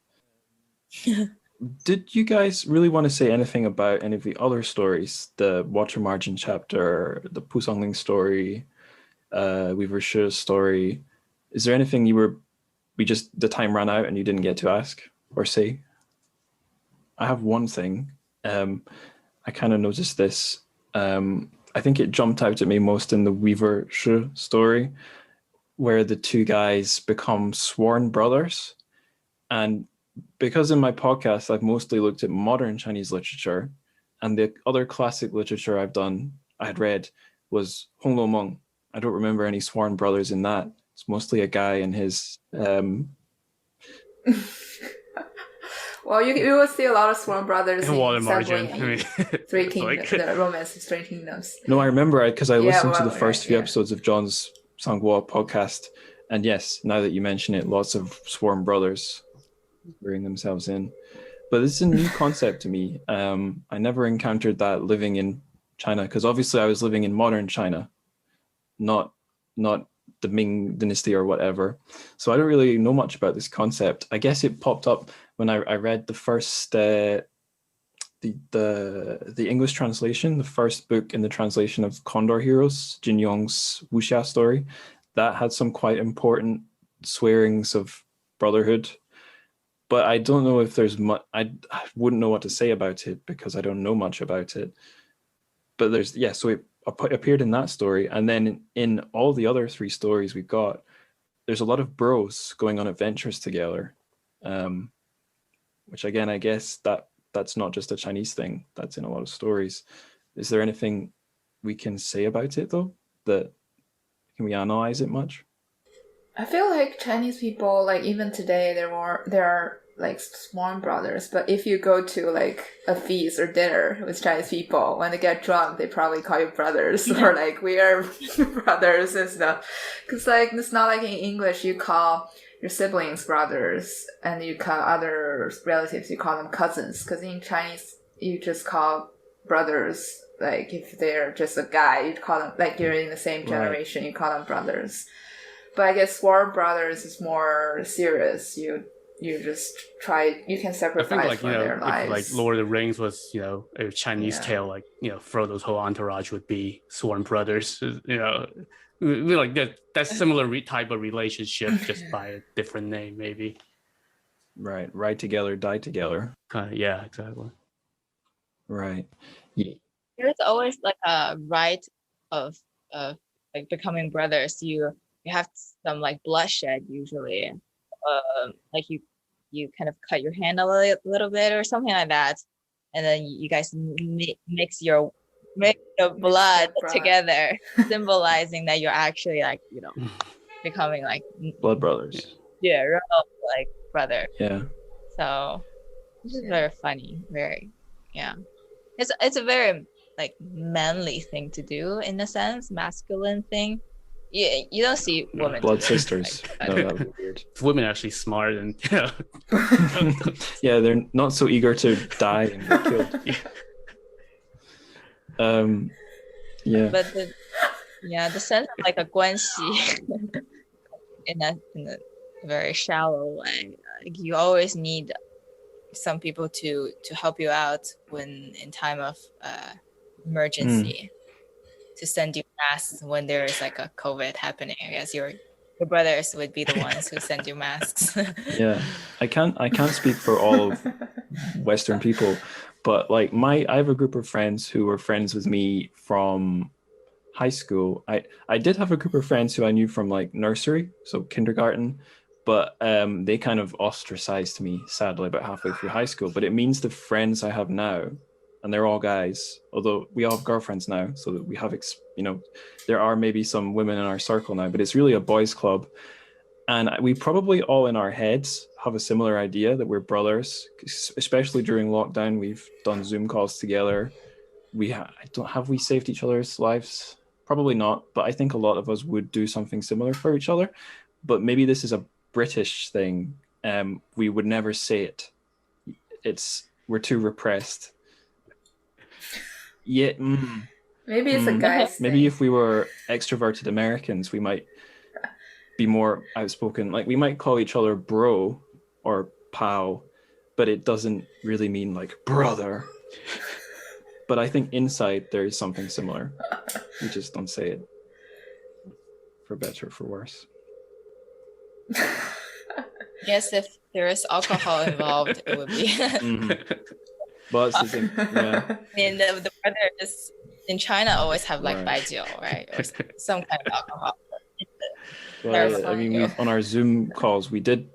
Did you guys really want to say anything about any of the other stories? The Water Margin chapter, the Pusongling story, Weaver Shu's story. Is there anything the time ran out and you didn't get to ask or say? I have one thing. I kind of noticed this. I think it jumped out at me most in the Weaver Shi story, where the two guys become sworn brothers. And because in my podcast, I've mostly looked at modern Chinese literature, and the other classic literature I had read was Hong Lo Meng. I don't remember any sworn brothers in that. It's mostly a guy and his... Well, you will see a lot of sworn brothers in Water Margin. Three Kingdoms, the Romance of Three Kingdoms. No, I remember because I listened to the first few yeah. episodes of John's Sangguo podcast. And yes, now that you mention it, lots of sworn brothers bring themselves in. But this is a new concept to me. I never encountered that living in China, because obviously I was living in modern China, not the Ming dynasty or whatever. So I don't really know much about this concept. I guess it popped up when I read the first the English translation, the first book in the translation of Condor Heroes, Jin Yong's wuxia story. That had some quite important swearings of brotherhood. But I don't know if there's much. I wouldn't know what to say about it because I don't know much about it. But so it appeared in that story, and then in all the other 3 stories we've got, there's a lot of bros going on adventures together, which again, I guess that's not just a Chinese thing. That's in a lot of stories. Is there anything we can say about it though? Can we analyze it much? I feel like Chinese people, like even today, there are like sworn brothers. But if you go to like a feast or dinner with Chinese people, when they get drunk, they probably call you brothers or like we are brothers and stuff. Because like it's not like in English you call your siblings brothers and you call other relatives, you call them cousins. Because in Chinese you just call brothers. Like if they're just a guy, you call them, like you're in the same generation, you call them brothers. But I guess sworn brothers is more serious. You just try. You can sacrifice I think, like, for their lives. If, like Lord of the Rings was, a Chinese tale, like Frodo's whole entourage would be sworn brothers. Like that similar type of relationship, just by a different name, maybe. Right, ride together, die together. Yeah, exactly. Right. Yeah. There's always like a rite of like becoming brothers. You have some like bloodshed usually, like you kind of cut your hand a little bit or something like that, and then you guys mix the blood together, symbolizing that you're actually like becoming like blood brothers. Yeah, real like brother. Yeah. So this is very funny. It's a very like manly thing to do in a sense, masculine thing. You don't see women blood sisters. Like, no, that would be weird. Women are actually smart and yeah, they're not so eager to die and get killed. Yeah. But the sense of like a 关系 in a very shallow way. Like you always need some people to help you out when in time of emergency, to send you masks when there is like a COVID happening. I guess your brothers would be the ones who send you masks. Yeah, I can't speak for all of Western people, but like I have a group of friends who were friends with me from high school. I did have a group of friends who I knew from like nursery, so kindergarten, but they kind of ostracized me sadly about halfway through high school. But it means the friends I have now, and they're all guys, although we all have girlfriends now, so that we have there are maybe some women in our circle now, but it's really a boys club. And we probably all in our heads have a similar idea that we're brothers, especially during lockdown. We've done Zoom calls together. Have we saved each other's lives? Probably not, but I think a lot of us would do something similar for each other. But maybe this is a British thing. We would never say it. We're too repressed. Yeah. Maybe it's a guy's Maybe thing. if we were extroverted Americans, we might be more outspoken. Like we might call each other bro or pal, but it doesn't really mean like brother. But I think inside there is something similar. We just don't say it. For better or for worse. Yes, if there is alcohol involved, it would be. Well, it's the thing. Yeah. I mean, the brother is in China always have like Right. baijiu, right? Or some kind of alcohol. Well, I mean, on our Zoom calls, the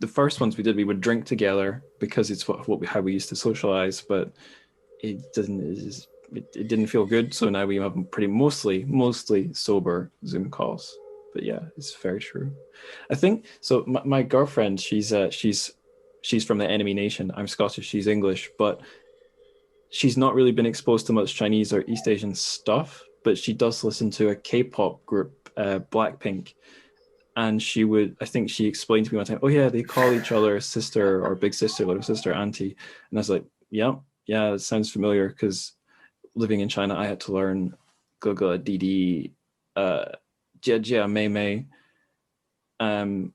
first ones we would drink together because it's how we used to socialize, but it didn't feel good. So now we have pretty mostly sober Zoom calls. But yeah, it's very true. I think so. My girlfriend, she's from the enemy nation. I'm Scottish. She's English, but she's not really been exposed to much Chinese or East Asian stuff. But she does listen to a K-pop group, Blackpink, and I think she explained to me one time, oh yeah, they call each other sister or big sister, little sister, auntie. And I was like, yeah, it sounds familiar, because living in China, I had to learn Gaga, Didi, Jia Jia, Mei Mei. And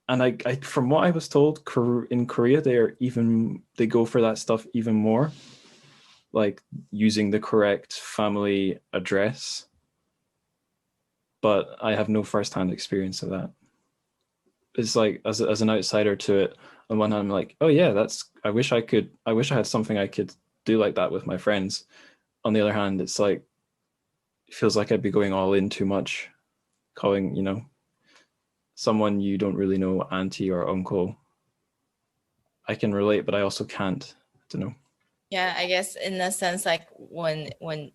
I from what I was told, in Korea, they go for that stuff even more, like using the correct family address. But I have no first-hand experience of that. It's like, as an outsider to it, on one hand, I'm like, oh yeah, I wish I had something I could do like that with my friends. On the other hand, it's like, it feels like I'd be going all in too much, calling, someone you don't really know auntie or uncle. I can relate, but I also can't. I don't know. Yeah, I guess in a sense, like when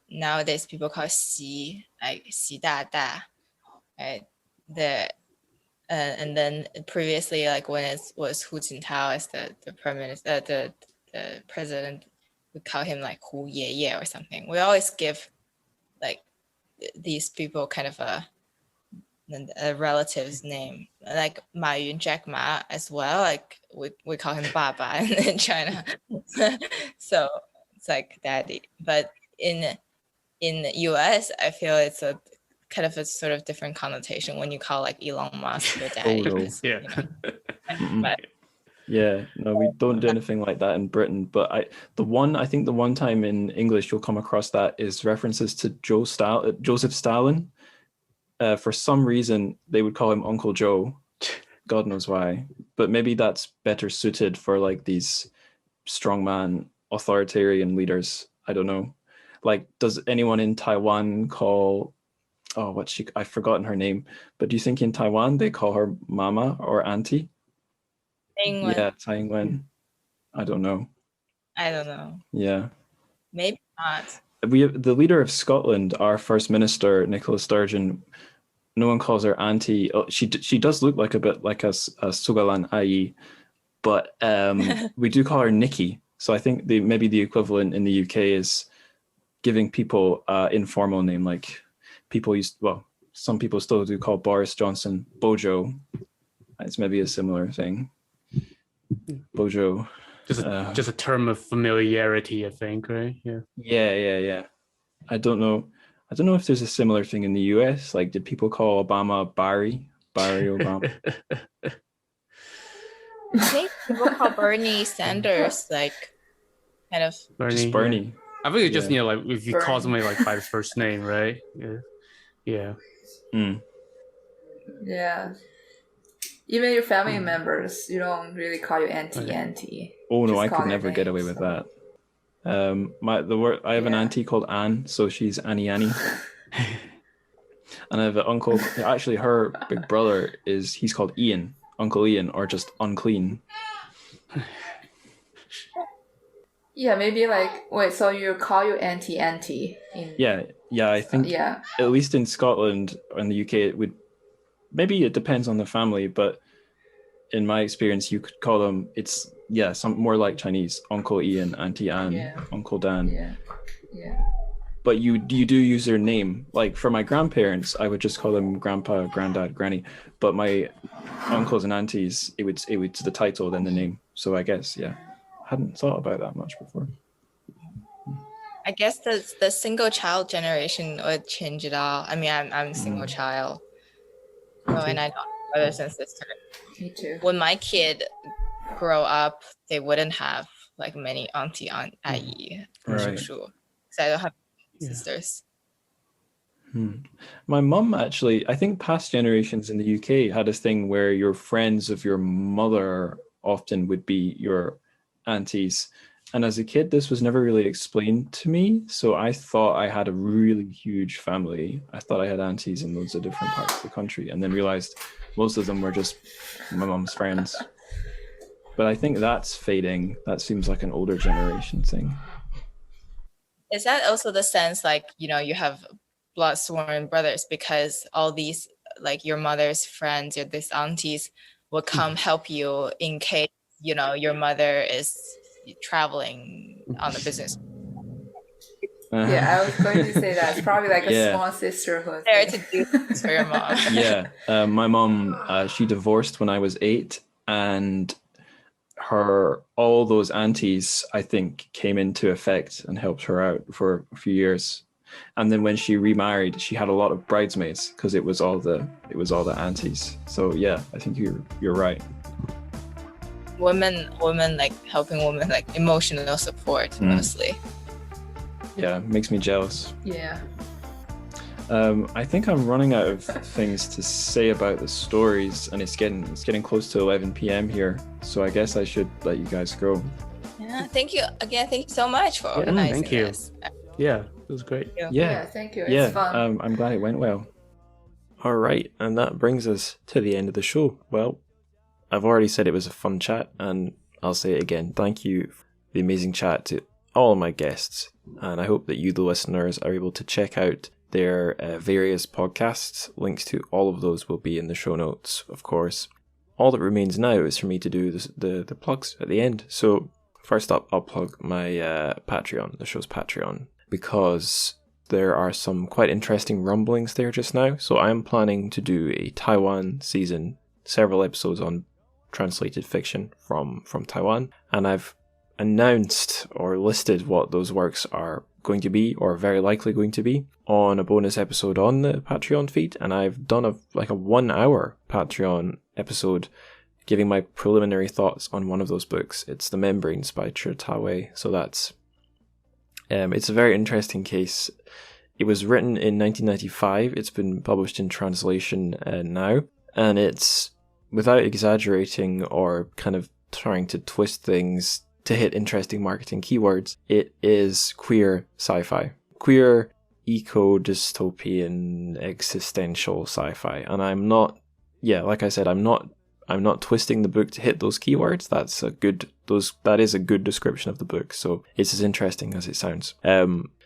nowadays people call xi, like xi da da, right? And then previously, like when it was Hu Jintao as the prime minister, the president, we call him like Hu Ye Ye or something. We always give like these people kind of a relative's name, like Ma Yun, Jack Ma as well. Like we call him Baba in China. So it's like daddy. But in the US, I feel it's a kind of a sort of different connotation when you call like Elon Musk your daddy. no. But yeah, no, we don't do anything like that in Britain. But I think the one time in English you'll come across that is references to Joseph Stalin. For some reason, they would call him Uncle Joe. God knows why. But maybe that's better suited for like these strongman authoritarian leaders. I don't know. Like, does anyone in Taiwan call, I've forgotten her name, but do you think in Taiwan they call her mama or auntie? England. Yeah, Tsai Ing-wen. I don't know. Yeah. Maybe not. The leader of Scotland, our first minister, Nicola Sturgeon, no one calls her auntie. Oh, she does look like a bit like a Sugalan Ai, but we do call her Nikki. So I think maybe the equivalent in the UK is giving people informal name, like some people still do call Boris Johnson Bojo. It's maybe a similar thing. Bojo. Just a term of familiarity, I think, right? Yeah. Yeah. I don't know if there's a similar thing in the US. Like, did people call Obama Barry Obama? I think people call Bernie Sanders like kind of Just Bernie. Yeah. I think it's just Yeah. like if you call somebody like by the first name, right? Yeah. Yeah. Even your family members, you don't really call you auntie. Oh no, Just I call could their never get away names. with that. I have an auntie called Anne, so she's Annie. And I have an uncle. Actually, her big brother he's called Ian, Uncle Ian, or just Unclean. Yeah, maybe so you call you auntie in Yeah, I think yeah. At least in Scotland or in the UK, maybe it depends on the family, but in my experience, you could call them, some more like Chinese, Uncle Ian, Auntie Anne, Uncle Dan. Yeah. But you do use their name. Like for my grandparents, I would just call them Grandpa, Granddad, Granny. But my uncles and aunties, it would the title, then the name. So I guess, I hadn't thought about that much before. I guess the single child generation would change it all. I mean, I'm a single child. And I don't have brothers and sisters. Me too. When my kid grow up, they wouldn't have like many auntie, ayi, Right. because I don't have sisters. My mum actually, I think past generations in the UK had a thing where your friends of your mother often would be your aunties. And as a kid, this was never really explained to me. So I thought I had a really huge family. I thought I had aunties in loads of different parts of the country, and then realized most of them were just my mum's friends. But I think that's fading. That seems like an older generation thing. Is that also the sense, like, you have blood sworn brothers because all these, like, your mother's friends or these aunties will come help you in case, your mother is traveling on a business? Yeah, I was going to say that. It's probably like a small sisterhood. There to do this for your mom. Yeah. My mom, she divorced when I was 8, and all those aunties, I think, came into effect and helped her out for a few years. And then when she remarried, she had a lot of bridesmaids because it was all the aunties. So yeah, I think you're right. Women, like helping women, like emotional support mostly. Yeah, makes me jealous. Yeah. I think I'm running out of things to say about the stories, and it's getting close to 11 p.m. here, so I guess I should let you guys go. Yeah, thank you again. Thank you so much for organizing thank you. this. Yeah, it was great. Yeah, thank you. It's fun. I'm glad it went well. All right, and that brings us to the end of the show. Well, I've already said it was a fun chat, and I'll say it again. Thank you for the amazing chat to all of my guests, and I hope that you, the listeners, are able to check out their various podcasts. Links to all of those will be in the show notes, of course. All that remains now is for me to do the plugs at the end. So first up, I'll plug my Patreon, the show's Patreon, because there are some quite interesting rumblings there just now. So I'm planning to do a Taiwan season, several episodes on translated fiction from Taiwan, and I've announced or listed what those works are going to be, or very likely going to be, on a bonus episode on the Patreon feed. And I've done a 1 hour Patreon episode giving my preliminary thoughts on one of those books. It's The Membranes by TrChFic. So that's it's a very interesting case. It was written in 1995. It's been published in translation now, and it's, without exaggerating or kind of trying to twist things to hit interesting marketing keywords, it is queer sci-fi. Queer eco-dystopian existential sci-fi. And I'm not, like I said, I'm not twisting the book to hit those keywords. That is a good description of the book. So it's as interesting as it sounds.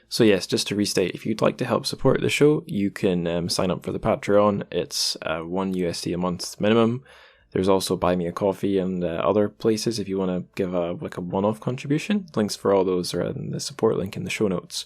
So yes, just to restate, if you'd like to help support the show, you can sign up for the Patreon. It's $1 a month minimum. There's also Buy Me a Coffee and other places if you want to give a one-off contribution. Links for all those are in the support link in the show notes.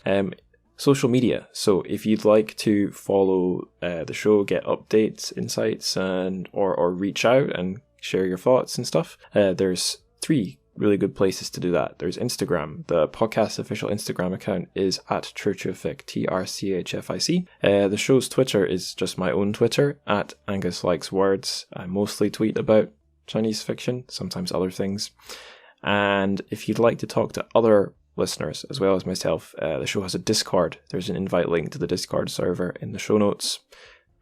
Social media. So if you'd like to follow the show, get updates, insights, and or reach out and share your thoughts and stuff, there's 3 really good places to do that. There's Instagram. The podcast's official Instagram account is @TrChFic, TrChFic. The show's Twitter is just my own Twitter, @AngusLikesWords. I mostly tweet about Chinese fiction, sometimes other things. And if you'd like to talk to other listeners as well as myself, the show has a Discord. There's an invite link to the Discord server in the show notes.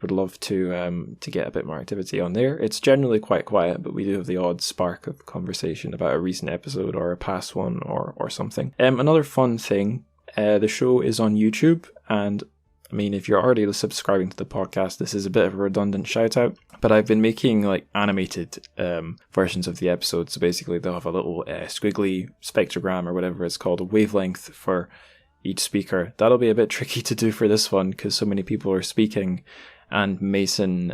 Would love to get a bit more activity on there. It's generally quite quiet, but we do have the odd spark of conversation about a recent episode or a past one or something. Another fun thing, the show is on YouTube, and I mean, if you're already subscribing to the podcast, this is a bit of a redundant shout out, but I've been making animated versions of the episodes. So basically they'll have a little squiggly spectrogram or whatever it's called, a wavelength for each speaker. That'll be a bit tricky to do for this one because so many people are speaking, and Mason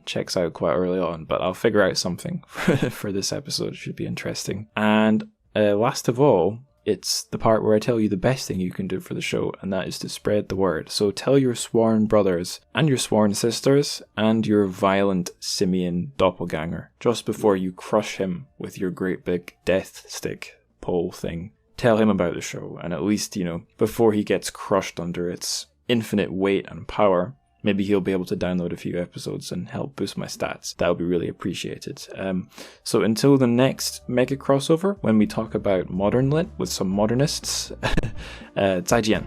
checks out quite early on, but I'll figure out something for this episode. It should be interesting. And last of all, it's the part where I tell you the best thing you can do for the show, and that is to spread the word. So tell your sworn brothers and your sworn sisters and your violent simian doppelganger just before you crush him with your great big death stick pole thing. Tell him about the show, and at least, before he gets crushed under its infinite weight and power, maybe he'll be able to download a few episodes and help boost my stats. That would be really appreciated. So until the next Megacrossover, when we talk about modern lit with some modernists, 再见.